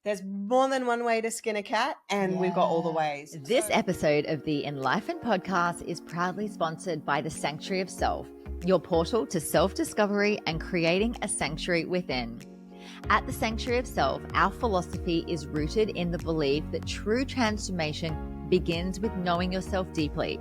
A: there's more than one way to skin a cat, and we've got all the ways.
B: This episode of the Enlifen podcast is proudly sponsored by the Sanctuary of Self, your portal to self-discovery and creating a sanctuary within. At the Sanctuary of Self, our philosophy is rooted in the belief that true transformation begins with knowing yourself deeply.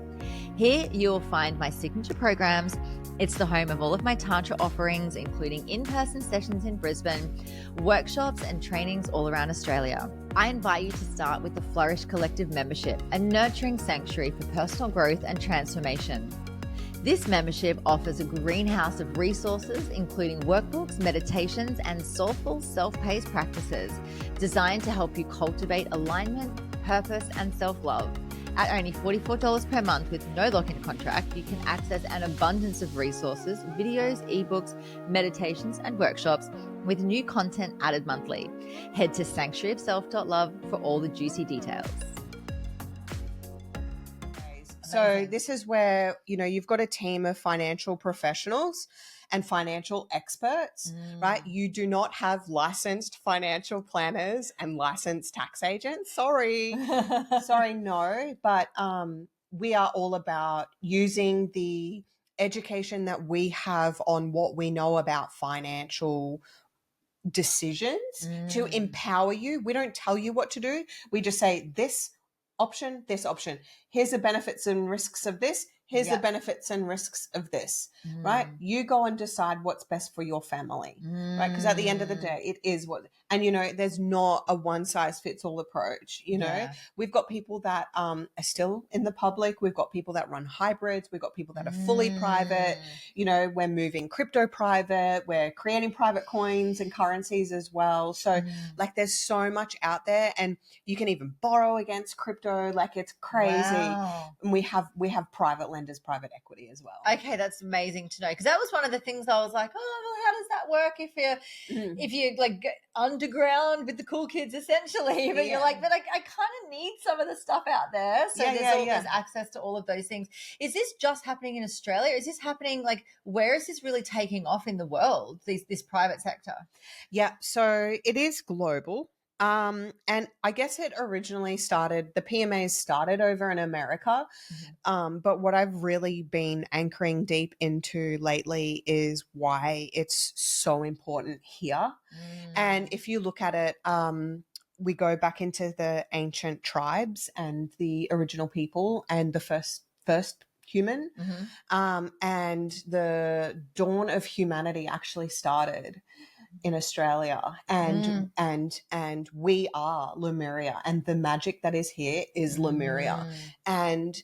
B: Here you will find my signature programs. It's the home of all of my Tantra offerings, including in-person sessions in Brisbane, workshops and trainings all around Australia. I invite you to start with the Flourish Collective membership, a nurturing sanctuary for personal growth and transformation. This membership offers a greenhouse of resources, including workbooks, meditations, and soulful self-paced practices designed to help you cultivate alignment, purpose, and self-love. At only $44 per month with no lock-in contract, you can access an abundance of resources, videos, ebooks, meditations, and workshops with new content added monthly. Head to sanctuaryofself.love for all the juicy details.
A: So this is where, you've got a team of financial professionals and financial experts, right? You do not have licensed financial planners and licensed tax agents. Sorry, no. But we are all about using the education that we have on what we know about financial decisions to empower you. We don't tell you what to do. We just say this option. Here's the benefits and risks of this. Here's the benefits and risks of this, right? You go and decide what's best for your family, right? Because at the end of the day, it is what, and there's not a one size fits all approach. We've got people that are still in the public. We've got people that run hybrids. We've got people that are fully private. We're moving crypto private. We're creating private coins and currencies as well. So like there's so much out there, and you can even borrow against crypto. Like it's crazy. Wow. And we have private lenders, private equity as well.
B: Okay, that's amazing to know, because that was one of the things I was like, oh, well, how does that work if you like underground with the cool kids essentially? But you're like, but I kind of need some of the stuff out there. So there's access to all of those things. Is this just happening in Australia? Is this happening, like, where is this really taking off in the world, this private sector?
A: Yeah, so it is global. And I guess it originally started, the PMAs started over in America. But what I've really been anchoring deep into lately is why it's so important here. And if you look at it, we go back into the ancient tribes and the original people and the first human. And the dawn of humanity actually started in Australia, and we are Lemuria, and the magic that is here is Lemuria. And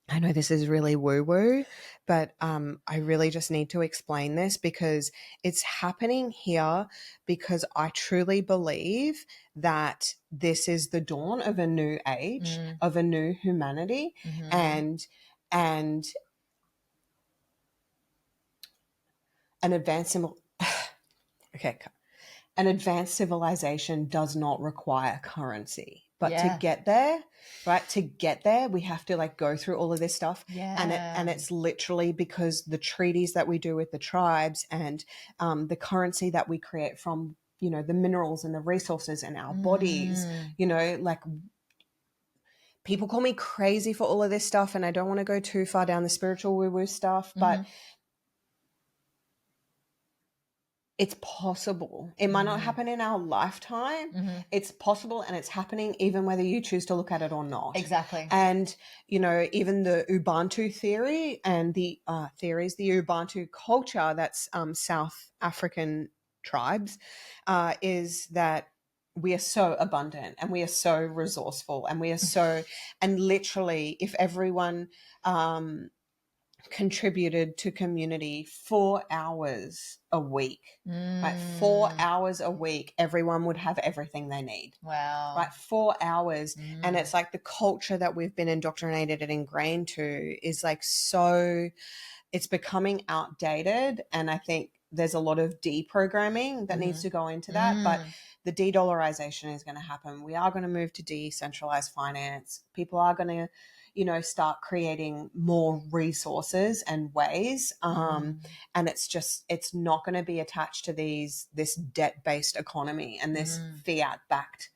A: I know this is really woo-woo, but I really just need to explain this because it's happening here because I truly believe that this is the dawn of a new age, of a new humanity, and an advanced okay, an advanced civilization does not require currency. But to get there, right, we have to like go through all of this stuff. And it's literally because the treaties that we do with the tribes and the currency that we create from, you know, the minerals and the resources in our bodies, you know, like people call me crazy for all of this stuff. And I don't want to go too far down the spiritual woo-woo stuff, but it's possible. It might not happen in our lifetime. It's possible, and it's happening even whether you choose to look at it or not.
B: Exactly.
A: And, you know, even the Ubuntu theory and the theories, the Ubuntu culture, that's South African tribes, is that we are so abundant and we are so resourceful and we are so, and literally if everyone contributed to community 4 hours a week, right? 4 hours a week, everyone would have everything they need.
B: Wow.
A: Right? 4 hours. And it's like the culture that we've been indoctrinated and ingrained to is like so, it's becoming outdated. And I think there's a lot of deprogramming that needs to go into that. But the de-dollarization is going to happen. We are going to move to decentralized finance. People are going to, you know, start creating more resources and ways. And it's just, it's not going to be attached to this debt-based economy and this fiat-backed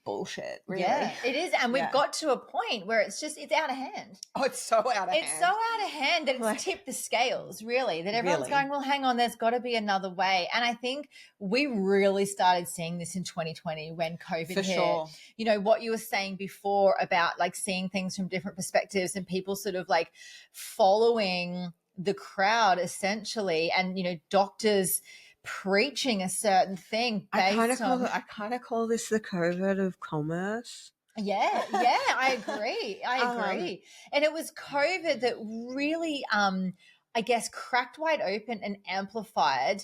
A: bullshit, really.
B: Yeah, it is. And we've got to a point where it's out of hand.
A: Oh, it's so out of hand.
B: It's so out of hand that it's tipped the scales, really, that everyone's going, well, hang on, there's got to be another way. And I think we really started seeing this in 2020 when COVID hit.
A: Sure.
B: You know, what you were saying before about like seeing things from different perspectives and people sort of like following the crowd essentially, and, you know, doctors preaching a certain thing based on...
A: I kind of call this the COVID of commerce.
B: Yeah, I agree. And it was COVID that really, I guess, cracked wide open and amplified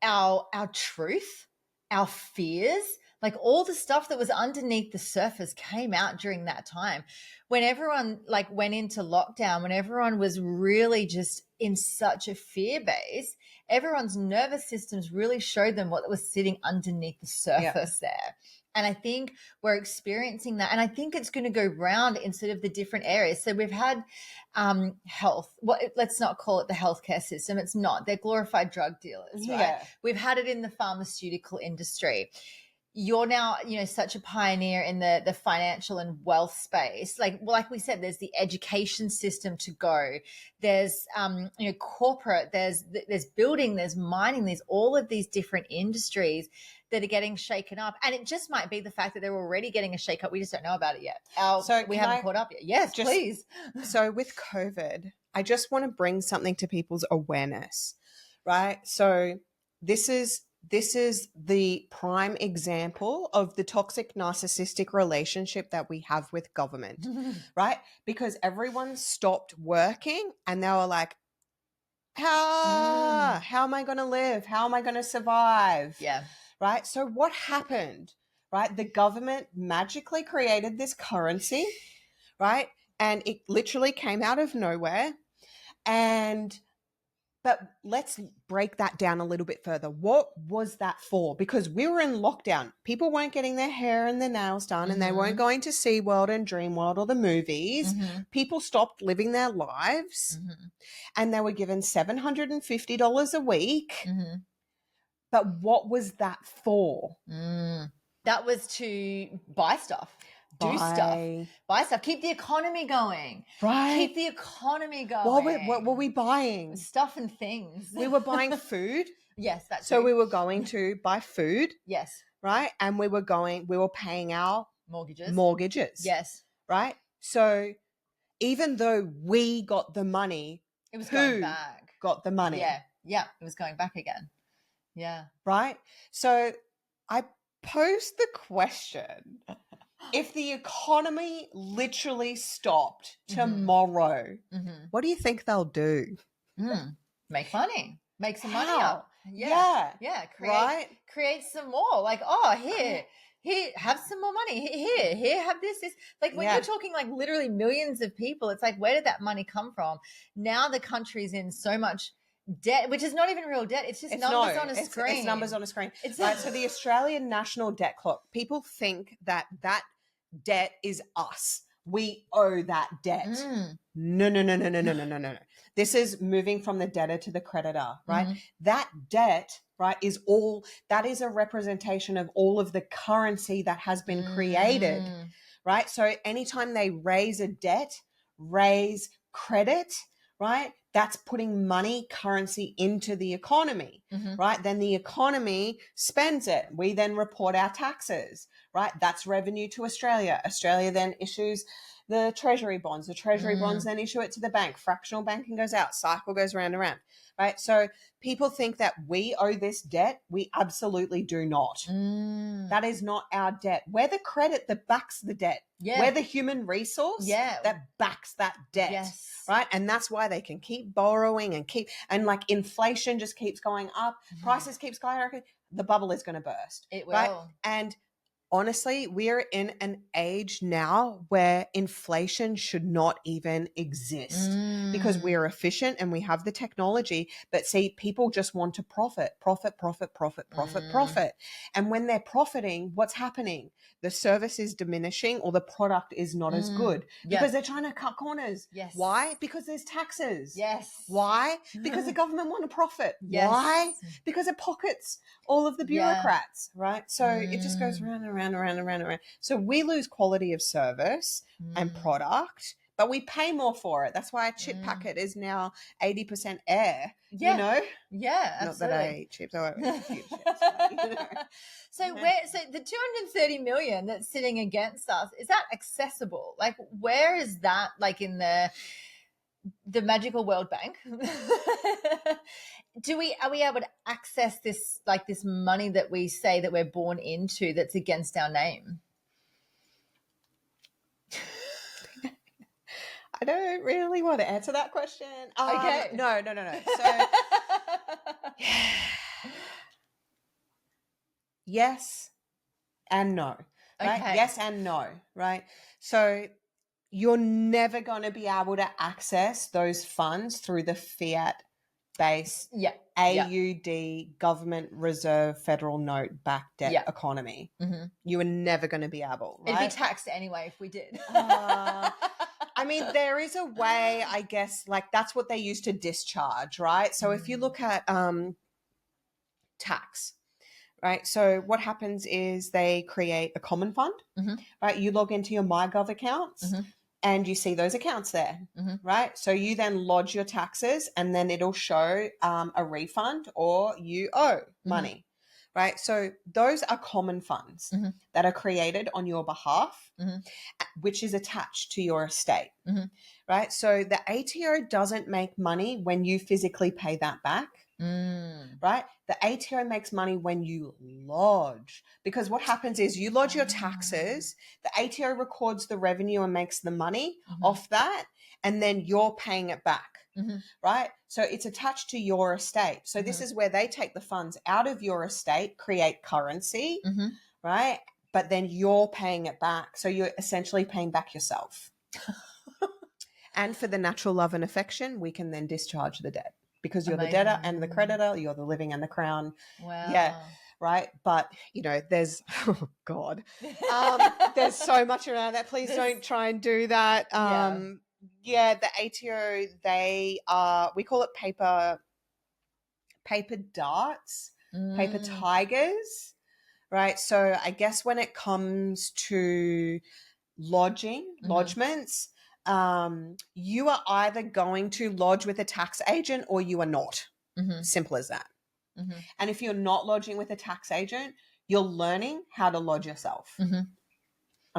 B: our truth, our fears, like all the stuff that was underneath the surface came out during that time. When everyone like went into lockdown, when everyone was really just in such a fear base, everyone's nervous systems really showed them what was sitting underneath the surface there. And I think we're experiencing that. And I think it's going to go round in sort of the different areas. So we've had health. Well, let's not call it the healthcare system. It's not. They're glorified drug dealers, right? Yeah. We've had it in the pharmaceutical industry. You're now, you know, such a pioneer in the financial and wealth space. Like we said, there's the education system to go. There's, you know, corporate, there's building, there's mining, there's all of these different industries that are getting shaken up. And it just might be the fact that they're already getting a shake up. We just don't know about it yet. We haven't caught up yet. Yes, please.
A: So with COVID, I just want to bring something to people's awareness, right? So this is the prime example of the toxic narcissistic relationship that we have with government, right? Because everyone stopped working and they were like, how am I going to live? How am I going to survive?
B: Yeah.
A: Right? So what happened, right? The government magically created this currency, right? And it literally came out of nowhere. But let's break that down a little bit further. What was that for? Because we were in lockdown. People weren't getting their hair and their nails done and they weren't going to SeaWorld and Dreamworld or the movies. People stopped living their lives and they were given $750 a week. But what was that for?
B: That was to buy stuff. Buy stuff. Keep the economy going.
A: Right.
B: Keep the economy going.
A: What were we buying?
B: Stuff and things.
A: We were buying food.
B: Yes, that's
A: so we were going to buy food.
B: Yes.
A: Right. And we were paying our mortgages.
B: Yes.
A: Right. So even though we got the money,
B: it was going back.
A: Got the money.
B: Yeah. It was going back again. Yeah.
A: Right. So I posed the question, If the economy literally stopped tomorrow, what do you think they'll do?
B: Make money. Make some money
A: How?
B: up. Yeah. Create some more. Like, here, have some more money. Here, have this. Like when you're talking like literally millions of people, it's like, where did that money come from? Now the country's in so much debt, which is not even real debt. It's just numbers on a screen.
A: It's numbers on a screen. Right. So the Australian National Debt Clock, people think that debt is us. We owe that debt. No. This is moving from the debtor to the creditor, right? That debt, right, is a representation of all of the currency that has been created, right? So anytime they raise a debt, raise credit, right, that's putting money, currency into the economy, right? Then the economy spends it. We then report our taxes, right? That's revenue to Australia. Australia then issues the treasury bonds. The treasury bonds then issue it to the bank. Fractional banking goes out. Cycle goes round and round, right? So people think that we owe this debt. We absolutely do not. That is not our debt. We're the credit that backs the debt. We're the human resource that backs that debt, right? And that's why they can keep borrowing and like inflation just keeps going up. Prices keep skyrocketing. The bubble is going to burst.
B: It will.
A: Right? And honestly, we're in an age now where inflation should not even exist because we're efficient and we have the technology. But see, people just want to profit. And when they're profiting, what's happening? The service is diminishing or the product is not as good because they're trying to cut corners. Why? Because there's taxes. Why? Because the government want to profit. Why? Because it pockets all of the bureaucrats, right? So it just goes round and round. So we lose quality of service and product, but we pay more for it. That's why a chip packet is now 80% air, you know?
B: Yeah, absolutely.
A: Not that I eat chips. I eat chips, but, you know.
B: So the 230 million that's sitting against us, is that accessible? Like, where is that, like, in the magical World Bank? Are we able to access this, like, this money that we say that we're born into that's against our name?
A: I don't really want to answer that question.
B: Okay.
A: No. So yes and no. Right?
B: Okay.
A: Yes and no, right? So you're never going to be able to access those funds through the fiat-based AUD government reserve federal note backed debt economy. You are never going to be able, right?
B: It'd be taxed anyway if we did.
A: I mean, there is a way, I guess, like that's what they use to discharge, right? So if you look at tax, right? So what happens is they create a common fund, right? You log into your MyGov accounts and you see those accounts there, right? So you then lodge your taxes and then it'll show a refund or you owe money, right? So those are common funds that are created on your behalf, which is attached to your estate, right? So the ATO doesn't make money when you physically pay that back. Right? The ATO makes money when you lodge, because what happens is you lodge your taxes, the ATO records the revenue and makes the money off that, and then you're paying it back, right? So it's attached to your estate. So this is where they take the funds out of your estate, create currency, right? But then you're paying it back. So you're essentially paying back yourself. And for the natural love and affection, we can then discharge the debt. Because you're the debtor and the creditor, you're the living and the crown.
B: Wow.
A: Yeah, right? But, you know, there's, oh, God, there's so much around that. Please don't try and do that. Yeah, the ATO, we call it paper darts, paper tigers, right? So I guess when it comes to lodgements, you are either going to lodge with a tax agent or you are not. Simple as that. And if you're not lodging with a tax agent, you're learning how to lodge yourself. I'm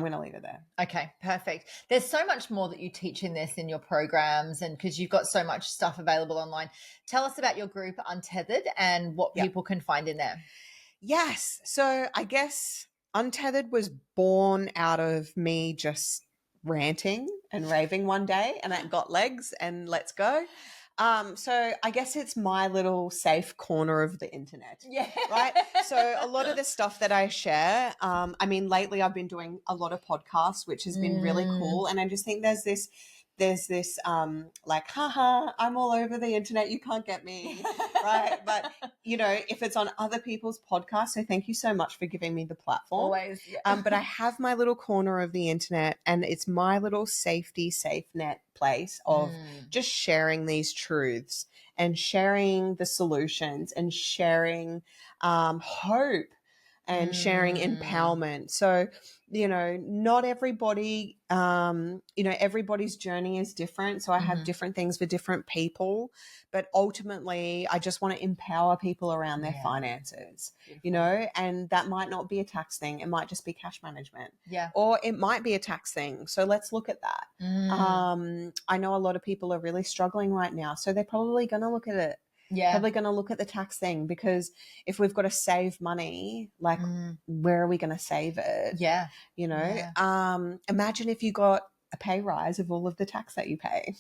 A: going to leave it there.
B: Okay, perfect. There's so much more that you teach in this, in your programs, and because you've got so much stuff available online. Tell us about your group Untethered and what people can find in there.
A: Yes. So I guess Untethered was born out of me just ranting and raving one day, and it got legs and let's go. So I guess it's my little safe corner of the internet.
B: Yeah.
A: Right. So a lot of the stuff that I share, I mean, lately I've been doing a lot of podcasts, which has been really cool. And I just think there's this like, haha, I'm all over the internet. You can't get me. Right. But, if it's on other people's podcasts, so thank you so much for giving me the platform.
B: Always. Yeah.
A: But I have my little corner of the internet, and it's my little safe net place of just sharing these truths and sharing the solutions and sharing hope and sharing empowerment. So, not everybody, everybody's journey is different. So I have different things for different people, but ultimately I just want to empower people around their finances, and that might not be a tax thing. It might just be cash management.
B: Yeah.
A: Or it might be a tax thing. So let's look at that. I know a lot of people are really struggling right now. So they're probably going to look at it.
B: Yeah.
A: Probably going to look at the tax thing, because if we've got to save money, like where are we going to save it?
B: Yeah.
A: Imagine if you got a pay rise of all of the tax that you pay.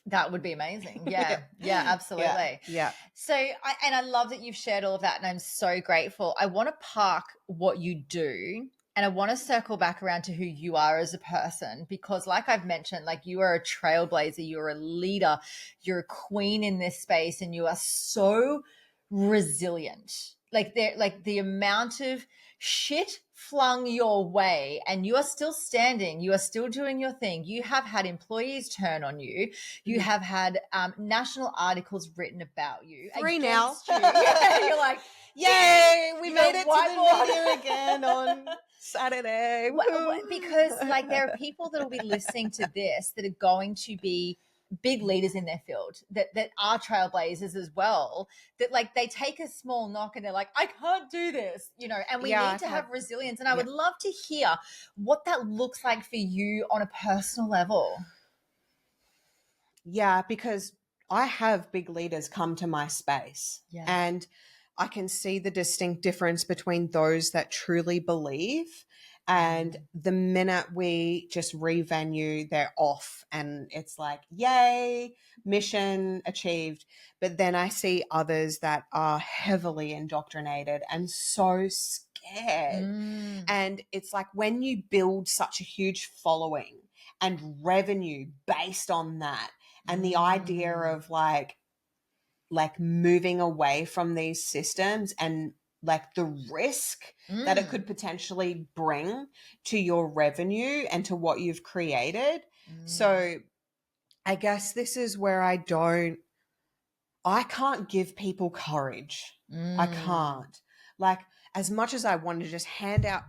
B: That would be amazing. Yeah. Yeah, absolutely.
A: Yeah.
B: So, I love that you've shared all of that, and I'm so grateful. I want to park what you do, and I want to circle back around to who you are as a person, because like I've mentioned, like, you are a trailblazer, you're a leader, you're a queen in this space, and you are so resilient. Like, the amount of shit flung your way and you are still standing, you are still doing your thing. You have had employees turn on you. You have had national articles written about you.
A: 3 now.
B: You're like,
A: yay, we made it to the media again on Saturday.
B: Because like, there are people that will be listening to this that are going to be big leaders in their field that are trailblazers as well, that like they take a small knock and they're like, I can't do this, and we need to have resilience. And I would love to hear what that looks like for you on a personal level.
A: Yeah, because I have big leaders come to my space, and I can see the distinct difference between those that truly believe and the minute we just revenue, they're off and it's like, yay, mission achieved. But then I see others that are heavily indoctrinated and so scared. And it's like, when you build such a huge following and revenue based on that, and the idea of like moving away from these systems and like the risk that it could potentially bring to your revenue and to what you've created. So I guess this is where I can't give people courage. I can't. Like, as much as I want to just hand out,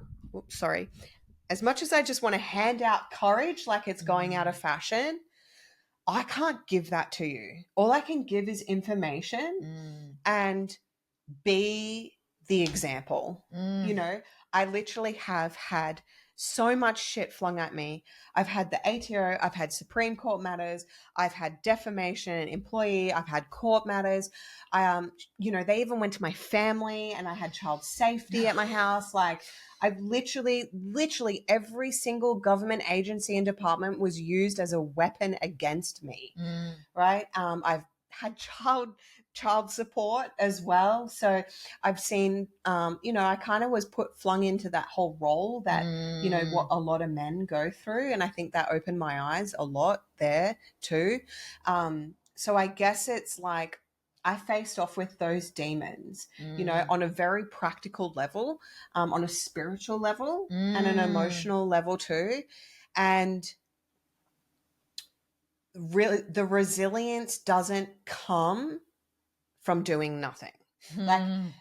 A: as much as I just want to hand out courage like it's going out of fashion, I can't give that to you. All I can give is information and be the example. I literally have had so much shit flung at me. I've had the ATO, I've had Supreme Court matters, I've had defamation, employee, I've had court matters. They even went to my family, and I had child safety at my house. Like, I've literally every single government agency and department was used as a weapon against me. Right. I've had child support as well. So I've seen, I kind of was flung into that whole role that, what a lot of men go through. And I think that opened my eyes a lot there too. So I guess it's like, I faced off with those demons, on a very practical level, on a spiritual level and an emotional level too. And really, the resilience doesn't come from doing nothing.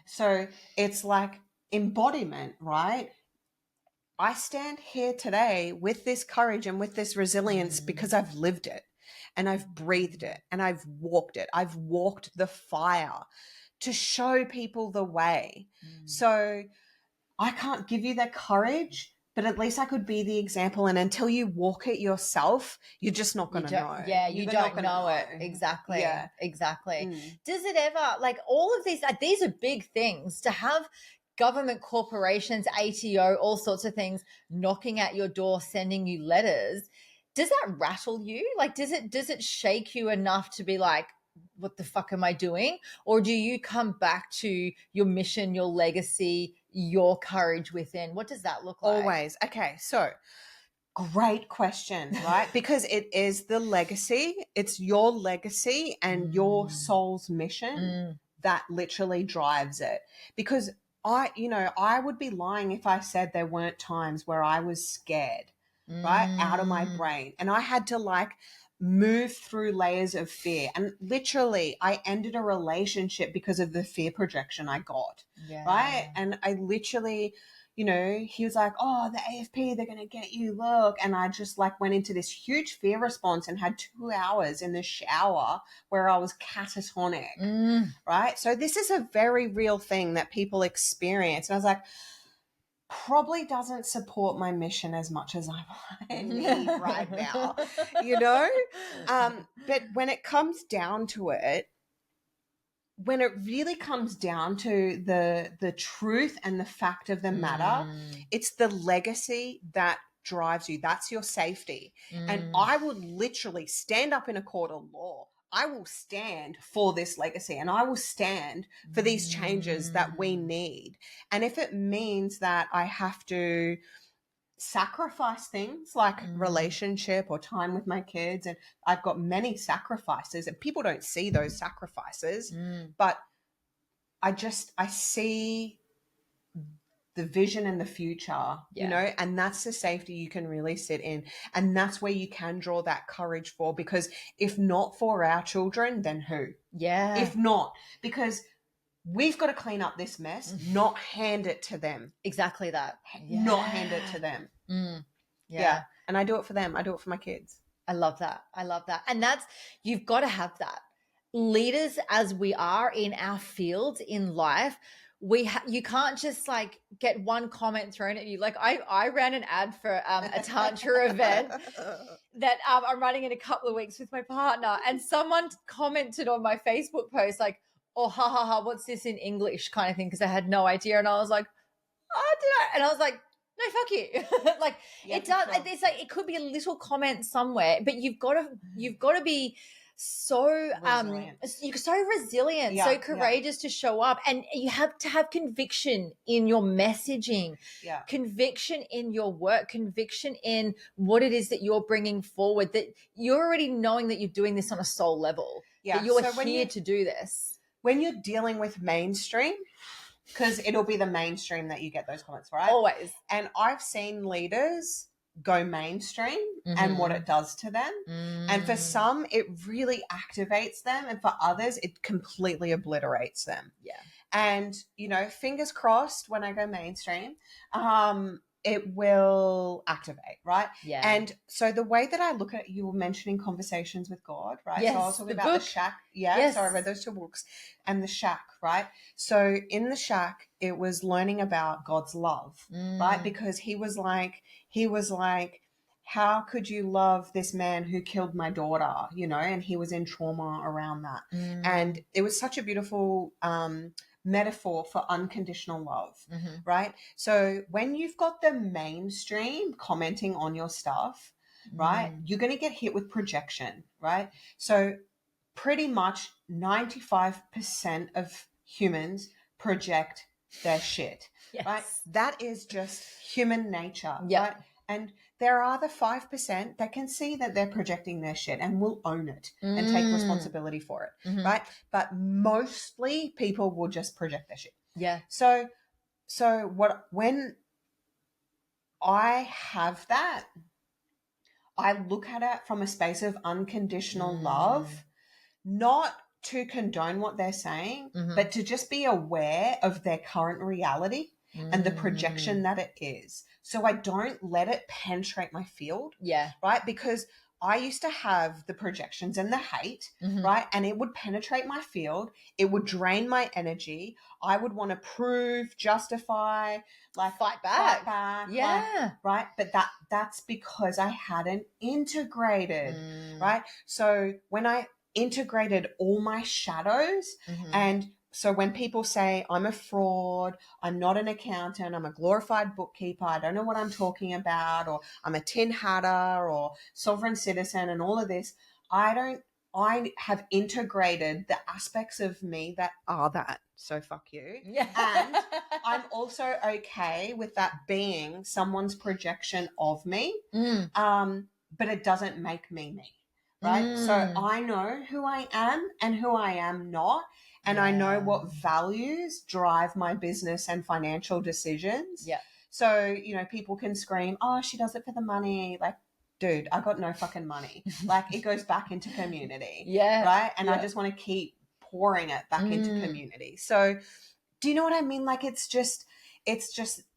A: So it's like embodiment, right? I stand here today with this courage and with this resilience because I've lived it and I've breathed it and I've walked it. I've walked the fire to show people the way. So I can't give you that courage, but at least I could be the example. And until you walk it yourself, you're just not going to know.
B: Yeah, you don't know it. Exactly. Yeah. Exactly. Does it ever, like, all of these are big things to have government corporations, ATO, all sorts of things knocking at your door, sending you letters. Does that rattle you? Like, does it shake you enough to be like, what the fuck am I doing? Or do you come back to your mission, your legacy, your courage within? What does that look like?
A: Always. Okay. So great question, right? Because it is the legacy. It's your legacy and your soul's mission that literally drives it. Because I would be lying if I said there weren't times where I was scared, right? Out of my brain. And I had to like move through layers of fear. And literally I ended a relationship because of the fear projection I got, right? And I literally, he was like, oh, the AFP, they're going to get you, look. And I just like went into this huge fear response and had 2 hours in the shower where I was catatonic, right? So this is a very real thing that people experience. And I was like, probably doesn't support my mission as much as I need right now, But when it comes down to it, when it really comes down to the truth and the fact of the matter, it's the legacy that drives you. That's your safety. And I would literally stand up in a court of law. I will stand for this legacy and I will stand for these changes that we need. And if it means that I have to sacrifice things like relationship or time with my kids, and I've got many sacrifices and people don't see those sacrifices, but I see the vision and the future, and that's the safety you can really sit in. And that's where you can draw that courage for, because if not for our children, then who?
B: Yeah.
A: If not, because we've got to clean up this mess, not hand it to them.
B: Exactly that.
A: Not hand it to them. Yeah. And I do it for them. I do it for my kids.
B: I love that. And you've got to have that. Leaders as we are in our fields in life, you can't just like get one comment thrown at you. Like I ran an ad for a Tantra event that I'm running in a couple of weeks with my partner, and someone commented on my Facebook post like, oh, ha ha ha, what's this in English kind of thing, because I had no idea. And I was like, oh, did I? And I was like, no, fuck you. Like, it does. Sure. It's like, it could be a little comment somewhere, but you've got to be so you're so resilient, so courageous to show up, and you have to have conviction in your messaging, conviction in your work, conviction in what it is that you're bringing forward, that you're already knowing that you're doing this on a soul level, that you're here to do this.
A: When you're dealing with mainstream, because it'll be the mainstream that you get those comments, right?
B: Always.
A: And I've seen leaders go mainstream and what it does to them. And for some, it really activates them. And for others, it completely obliterates them.
B: Yeah.
A: And, fingers crossed when I go mainstream, it will activate, right?
B: Yeah.
A: And so the way that I look at it, you were mentioning Conversations with God, right?
B: Yes,
A: so I was talking about the Shack. Yeah. Yes. So I read those 2 books and the Shack, right? So in the Shack, it was learning about God's love, right? Because he was like, how could you love this man who killed my daughter, and he was in trauma around that. And it was such a beautiful, metaphor for unconditional love, right? So when you've got the mainstream commenting on your stuff, right, you're going to get hit with projection, right? So pretty much 95% of humans project their shit, right? That is just human nature, right? And there are the 5% that can see that they're projecting their shit and will own it and take responsibility for it, right? But mostly people will just project their shit.
B: Yeah.
A: So when I have that, I look at it from a space of unconditional love, not to condone what they're saying, but to just be aware of their current reality and the projection that it is. So I don't let it penetrate my field.
B: Yeah.
A: Right? Because I used to have the projections and the hate, right? And it would penetrate my field. It would drain my energy. I would want to prove, justify, like
B: fight back.
A: Yeah. Right? But that's because I hadn't integrated, right? So when I integrated all my shadows and So when people say I'm a fraud, I'm not an accountant, I'm a glorified bookkeeper, I don't know what I'm talking about, or I'm a tin hatter or sovereign citizen and all of this, I have integrated the aspects of me that are that. So fuck you.
B: Yeah.
A: And I'm also okay with that being someone's projection of me. But it doesn't make me. Right. So I know who I am and who I am not. And I know what values drive my business and financial decisions.
B: Yeah.
A: So, you know, people can scream, oh, she does it for the money. Like, dude, I got no fucking money. Like, it goes back into community.
B: Yeah.
A: Right. And I just want to keep pouring it back into community. So, do you know what I mean? Like, it's just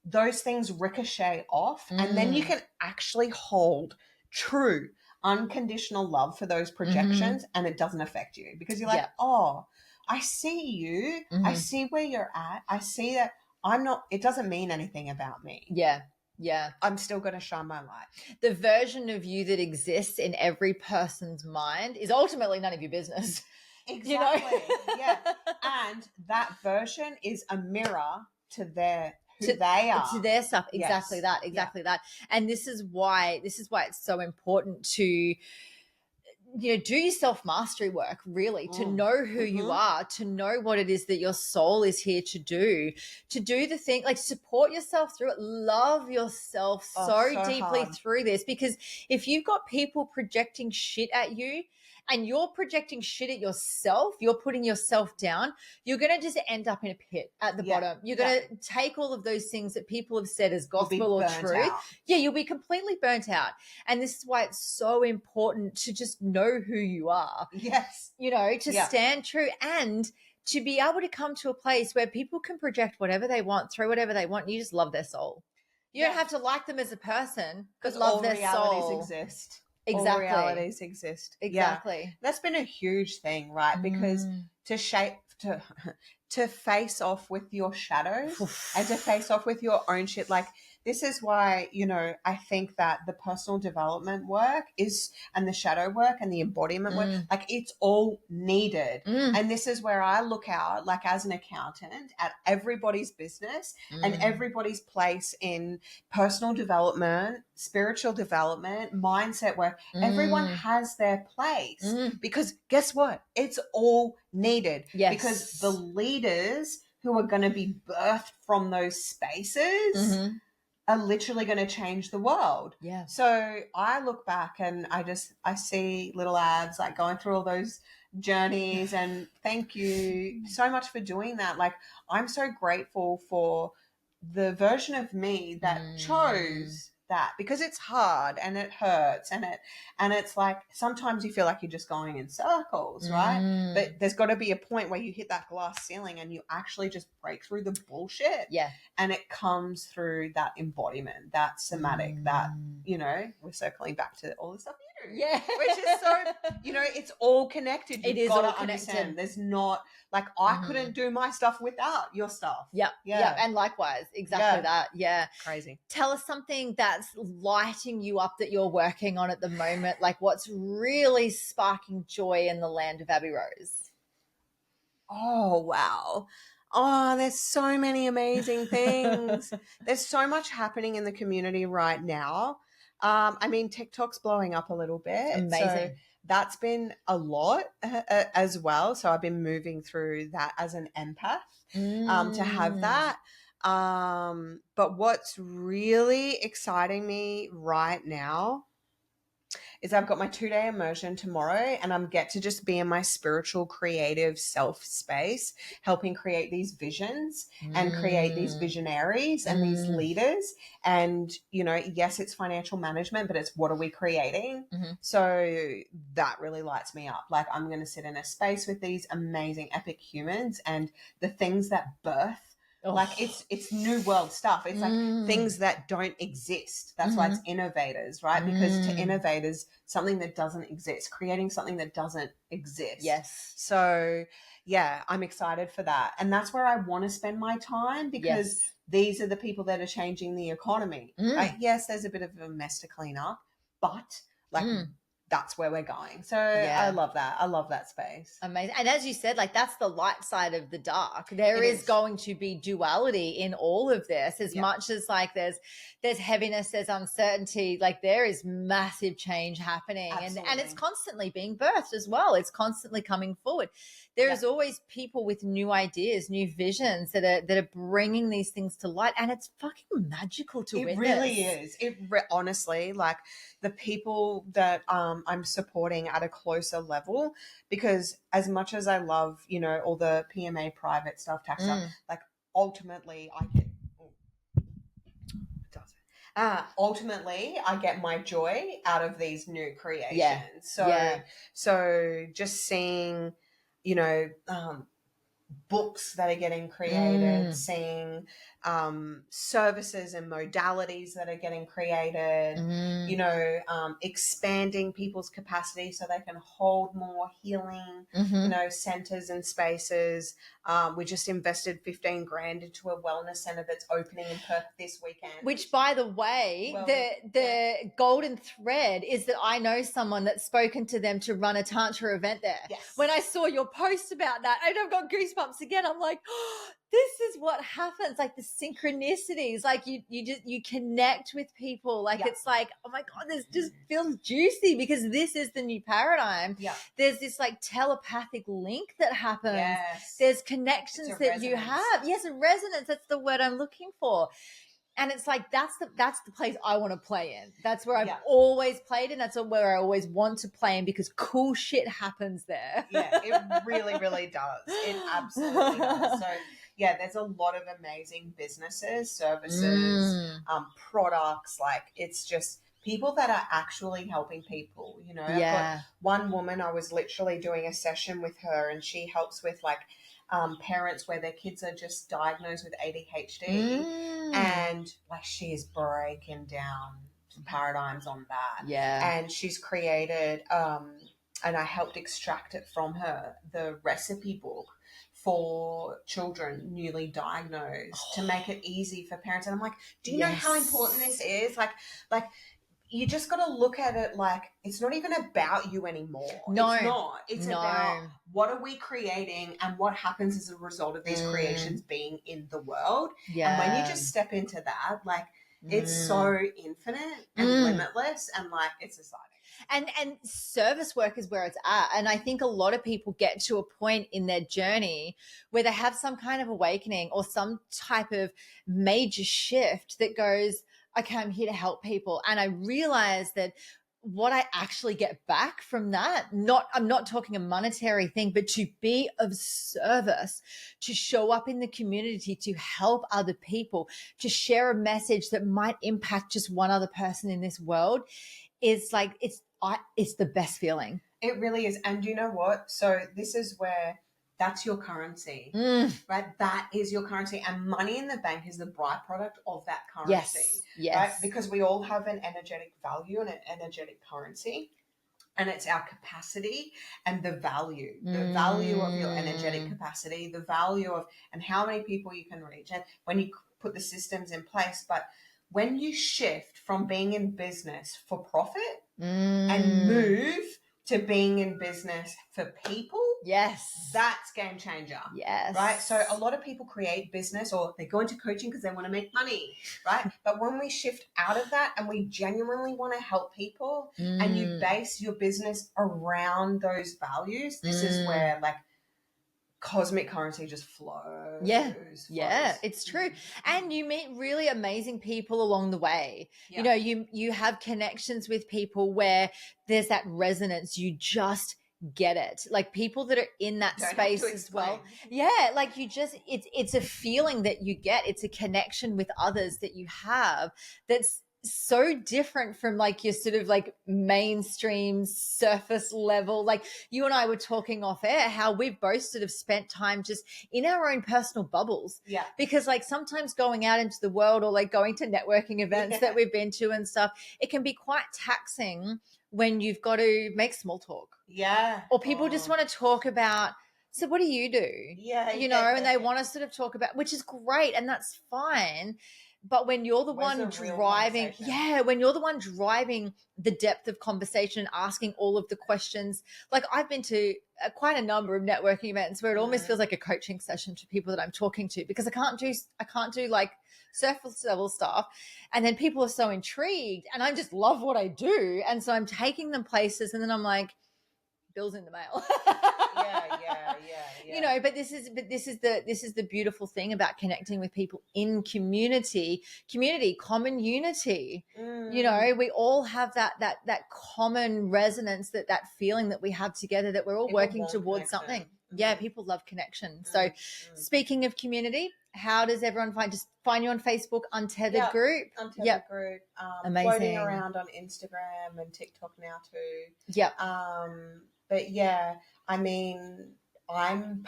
A: those things ricochet off. And then you can actually hold true unconditional love for those projections and it doesn't affect you because you're like, oh, I see you. I see where you're at. I see that it doesn't mean anything about me.
B: Yeah. Yeah.
A: I'm still going to shine my light.
B: The version of you that exists in every person's mind is ultimately none of your business.
A: Exactly.
B: You know?
A: Yeah. And that version is a mirror to who they are.
B: To their stuff. Exactly that. Exactly that. And this is why it's so important to, you know, do your self-mastery work, really, to know who you are, to know what it is that your soul is here to do the thing, like support yourself through it, love yourself so deeply
A: hard.
B: through this, because if you've got people projecting shit at you and you're projecting shit at yourself, you're putting yourself down, you're going to just end up in a pit at the bottom. You're going to take all of those things that people have said as gospel or truth. Yeah, you'll be completely burnt out. And this is why it's so important to just know who you are.
A: Yes.
B: You know, to stand true and to be able to come to a place where people can project whatever they want, throw whatever they want, and you just love their soul. You don't have to like them as a person, but love their soul.
A: All realities exist.
B: Exactly.
A: All realities exist.
B: Exactly.
A: Yeah. That's been a huge thing, right? Because to face off with your shadows and to face off with your own shit, like this is why, you know, I think that the personal development work and the shadow work and the embodiment work, like it's all needed. And this is where I look out, like as an accountant, at everybody's business and everybody's place in personal development, spiritual development, mindset work. Everyone has their place because guess what? It's all needed.
B: Yes.
A: Because the leaders who are going to be birthed from those spaces are literally going to change the world.
B: Yeah.
A: So I look back and I see little ads like going through all those journeys and thank you so much for doing that. Like I'm so grateful for the version of me that chose that because it's hard and it hurts and it's like sometimes you feel like you're just going in circles, right? But there's got to be a point where you hit that glass ceiling and you actually just break through the bullshit.
B: Yeah.
A: And it comes through that embodiment, that somatic, that, you know, we're circling back to all the stuff you do.
B: Yeah.
A: Which is so, you know, it's all connected.
B: It is all connected.
A: Understand. There's not, like, I couldn't do my stuff without your stuff.
B: Yeah. Yeah. And likewise, exactly that. Yeah.
A: Crazy.
B: Tell us something that's lighting you up that you're working on at the moment. Like what's really sparking joy in the land of Abbey Rose?
A: Oh, wow. Oh, there's so many amazing things. There's so much happening in the community right now. I mean, TikTok's blowing up a little bit.
B: Amazing.
A: So that's been a lot as well. So I've been moving through that as an empath to have that. But what's really exciting me right now is I've got my 2-day immersion tomorrow and I'm get to just be in my spiritual creative self space, helping create these visions and create these visionaries and these leaders. And, you know, yes, it's financial management, but it's what are we creating? So that really lights me up. Like I'm going to sit in a space with these amazing epic humans and the things that birth. Like it's new world stuff. It's like things that don't exist. That's why it's innovators, right? Because to innovate is something that doesn't exist, creating something that doesn't exist.
B: Yes.
A: So yeah, I'm excited for that. And that's where I want to spend my time because these are the people that are changing the economy. Yes, there's a bit of a mess to clean up, but like that's where we're going. So I love that. I love that space.
B: Amazing. And as you said, like that's the light side of the dark. There is going to be duality in all of this, as much as like there's heaviness, there's uncertainty, like there is massive change happening. And it's constantly being birthed as well. It's constantly coming forward. There is always people with new ideas, new visions that are bringing these things to light, and it's fucking magical to witness. It
A: really is. Honestly, like the people that I'm supporting at a closer level, because as much as I love, you know, all the PMA private stuff, tax stuff, like ultimately I get my joy out of these new creations. So just seeing, you know, books that are getting created, seeing services and modalities that are getting created, you know, expanding people's capacity so they can hold more healing, you know, centers and spaces. We just invested 15 grand into a wellness center that's opening in Perth this weekend.
B: Which, by the way, the golden thread is that I know someone that's spoken to them to run a Tantra event there.
A: Yes.
B: When I saw your post about that, and I've got goosebumps again. I'm like, oh, this is what happens. Like the synchronicities, like you connect with people. Like it's like, oh my God, this just feels juicy because this is the new paradigm.
A: Yeah.
B: There's this like telepathic link that happens.
A: Yes.
B: There's connections that resonance. You have. Yes, a resonance. That's the word I'm looking for. And it's like, that's the place I want to play in. That's where I've always played in. That's where I always want to play in because cool shit happens there.
A: Yeah, it really, really does. It absolutely does. So yeah, there's a lot of amazing businesses, services, products. Like it's just people that are actually helping people, you know. I've got one woman, I was literally doing a session with her and she helps with like parents where their kids are just diagnosed with ADHD and like she is breaking down paradigms on that.
B: Yeah.
A: And she's created, and I helped extract it from her, the recipe book for children newly diagnosed to make it easy for parents. And I'm like, do you know how important this is? Like you just got to look at it like it's not even about you anymore.
B: No.
A: It's not. It's about what are we creating and what happens as a result of these creations being in the world.
B: Yeah.
A: And when you just step into that, like it's so infinite and limitless and like it's exciting.
B: And service work is where it's at. And I think a lot of people get to a point in their journey where they have some kind of awakening or some type of major shift that goes, okay, I'm here to help people. And I realize that what I actually get back from that, I'm not talking a monetary thing, but to be of service, to show up in the community, to help other people, to share a message that might impact just one other person in this world is like, it's the best feeling.
A: It really is. And you know what? So this is where that's your currency, right? That is your currency. And money in the bank is the byproduct of that currency.
B: Yes.
A: Right? Because we all have an energetic value and an energetic currency. And it's our capacity and the value of your energetic capacity, the value of, and how many people you can reach. And when you put the systems in place, but when you shift from being in business for profit and move to being in business for people, that's game changer.
B: Yes.
A: Right? So a lot of people create business or they go into coaching because they want to make money, right? But when we shift out of that and we genuinely want to help people and you base your business around those values, this is where like cosmic currency just flows.
B: Yeah, it's true. And you meet really amazing people along the way. You know, you have connections with people where there's that resonance. You just get it. Like people that are in that space as well. Yeah, like you just, it's a feeling that you get. It's a connection with others that you have that's so different from like your sort of like mainstream surface level. Like you and I were talking off air how we've both sort of spent time just in our own personal bubbles.
A: Yeah.
B: Because like sometimes going out into the world or like going to networking events that we've been to and stuff, it can be quite taxing when you've got to make small talk.
A: Yeah.
B: Or people just want to talk about, so what do you do?
A: Yeah.
B: You know, and they want to sort of talk about, which is great and that's fine. But when you're the
A: Where's
B: one
A: the real
B: driving,
A: conversation?
B: when you're the one driving the depth of conversation and asking all of the questions, like I've been to quite a number of networking events where it almost feels like a coaching session to people that I'm talking to, because I can't do like surface level stuff. And then people are so intrigued and I just love what I do. And so I'm taking them places and then I'm like, bills in the mail.
A: Yeah.
B: You know, but this is the beautiful thing about connecting with people in community, common unity. You know, we all have that common resonance, that feeling that we have together, that we're all
A: People
B: working
A: want
B: towards
A: connection.
B: something. Yeah, people love connection. So speaking of community, how does everyone find you on Facebook? Untethered Group?
A: Untethered Group.
B: Amazing.
A: Floating around on Instagram and TikTok now too.
B: Yep.
A: But yeah, I mean, I'm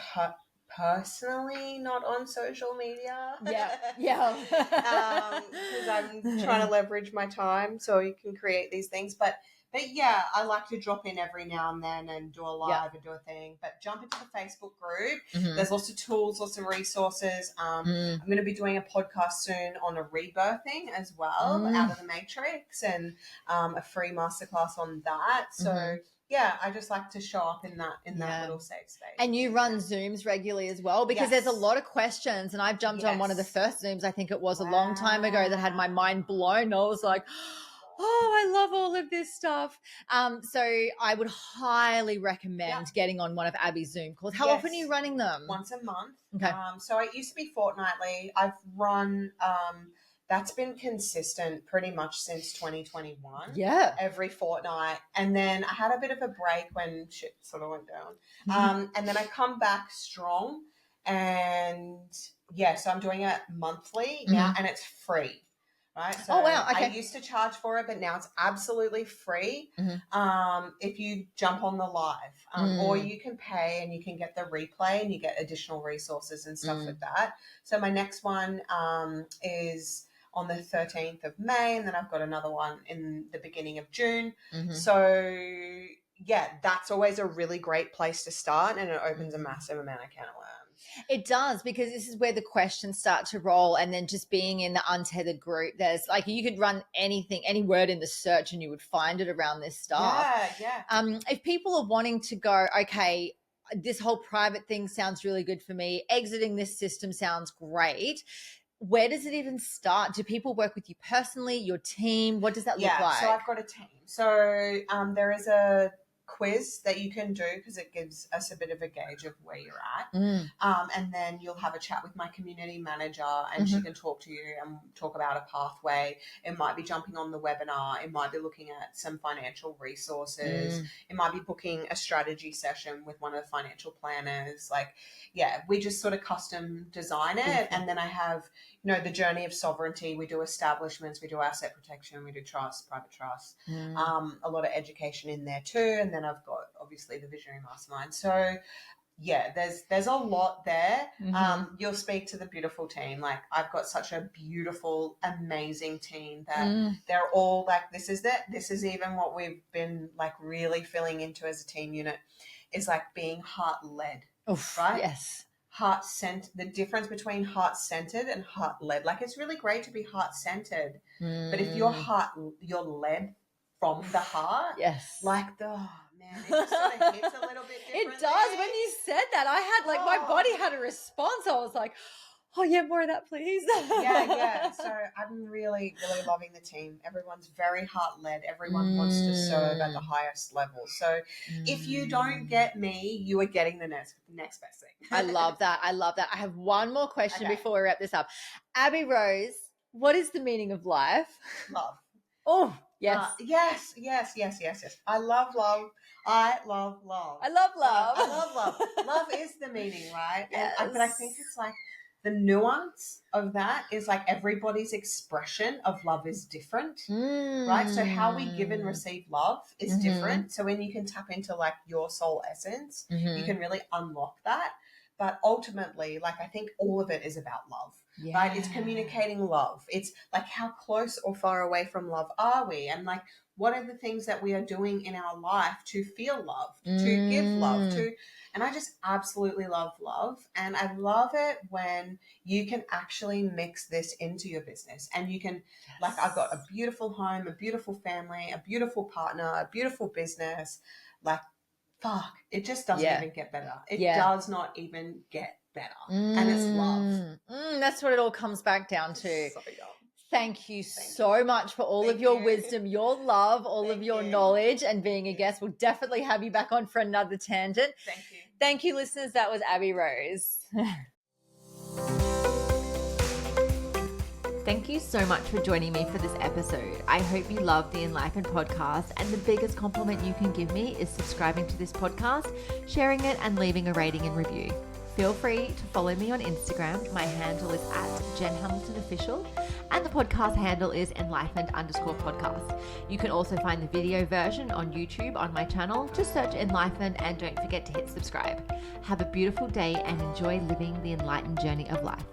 A: personally not on social media.
B: Yeah.
A: Because I'm trying to leverage my time so you can create these things. But yeah, I like to drop in every now and then and do a live and do a thing. But jump into the Facebook group. There's lots of tools, lots of resources. I'm going to be doing a podcast soon on a rebirthing as well, out of the matrix, and a free masterclass on that. So yeah, I just like to show up in that little safe space.
B: And you run Zooms regularly as well, because there's a lot of questions. And I've jumped on one of the first Zooms, I think it was a long time ago, that had my mind blown. I was like, oh, I love all of this stuff. So I would highly recommend getting on one of Abby's Zoom calls. How often are you running them?
A: Once a month.
B: Okay.
A: So it used to be fortnightly. I've run that's been consistent pretty much since 2021.
B: Yeah.
A: Every fortnight. And then I had a bit of a break when shit sort of went down. And then I come back strong. And so I'm doing it monthly now, and it's free. Right. So I used to charge for it, but now it's absolutely free. If you jump on the live, or you can pay and you can get the replay and you get additional resources and stuff like that. So my next one is on the 13th of May, and then I've got another one in the beginning of June. So yeah, that's always a really great place to start, and it opens a massive amount of can of worms.
B: It does, because this is where the questions start to roll. And then just being in the Untethered group, there's like, you could run anything, any word in the search, and you would find it around this stuff.
A: Yeah.
B: If people are wanting to go, okay, this whole private thing sounds really good for me, exiting this system sounds great, where does it even start? Do people work with you personally, your team? What does that look like?
A: So I've got a team. So there is a quiz that you can do, because it gives us a bit of a gauge of where you're at. And then you'll have a chat with my community manager, and she can talk to you and talk about a pathway. It might be jumping on the webinar. It might be looking at some financial resources. It might be booking a strategy session with one of the financial planners. Like, yeah, we just sort of custom design it. And then I have, the journey of sovereignty. We do establishments, we do asset protection, we do trust, private trust, a lot of education in there too. And then I've got obviously the Visionary Mastermind. So yeah, there's a lot there. You'll speak to the beautiful team. Like, I've got such a beautiful, amazing team that they're all like, this is even what we've been like really filling into as a team unit, is like being heart-led. Right?
B: Yes.
A: Heart-centered, the difference between heart-centered and heart-led. Like, it's really great to be heart-centered, but if you're led from the heart, like man, it just sort of hits a little bit differently.
B: It does. When you said that, I had like, my body had a response. I was like, oh yeah, more of that, please.
A: Yeah. So I'm really, really loving the team. Everyone's very heart-led. Everyone wants to serve at the highest level. So if you don't get me, you are getting the next best thing.
B: I love that. I have one more question before we wrap this up. Abbey Rose, what is the meaning of life?
A: Love.
B: Oh, yes.
A: Yes. I love love. I love love.
B: I love love.
A: I love love. Love is the meaning, right?
B: Yes.
A: But I think it's like, the nuance of that is like, everybody's expression of love is different, right? So how we give and receive love is different. So when you can tap into like your soul essence, you can really unlock that. But ultimately, like, I think all of it is about love, right? It's communicating love. It's like, how close or far away from love are we? And like, what are the things that we are doing in our life to feel loved, to give love to? And I just absolutely love love. And I love it when you can actually mix this into your business. And you can, like, I've got a beautiful home, a beautiful family, a beautiful partner, a beautiful business. Like, fuck, it just doesn't even get better. It does not even get better. And it's love.
B: That's what it all comes back down to.
A: So yum.
B: Thank you so much for all of your wisdom, your love, all of your knowledge, and being a guest. We'll definitely have you back on for another tangent.
A: Thank you.
B: Thank you, listeners. That was Abbey Rose. Thank you so much for joining me for this episode. I hope you love the Enlighten podcast, and the biggest compliment you can give me is subscribing to this podcast, sharing it, and leaving a rating and review. Feel free to follow me on Instagram. My handle is @JenHamiltonOfficial, and the podcast handle is Enlightened_podcast. You can also find the video version on YouTube on my channel. Just search Enlightened, and don't forget to hit subscribe. Have a beautiful day and enjoy living the enlightened journey of life.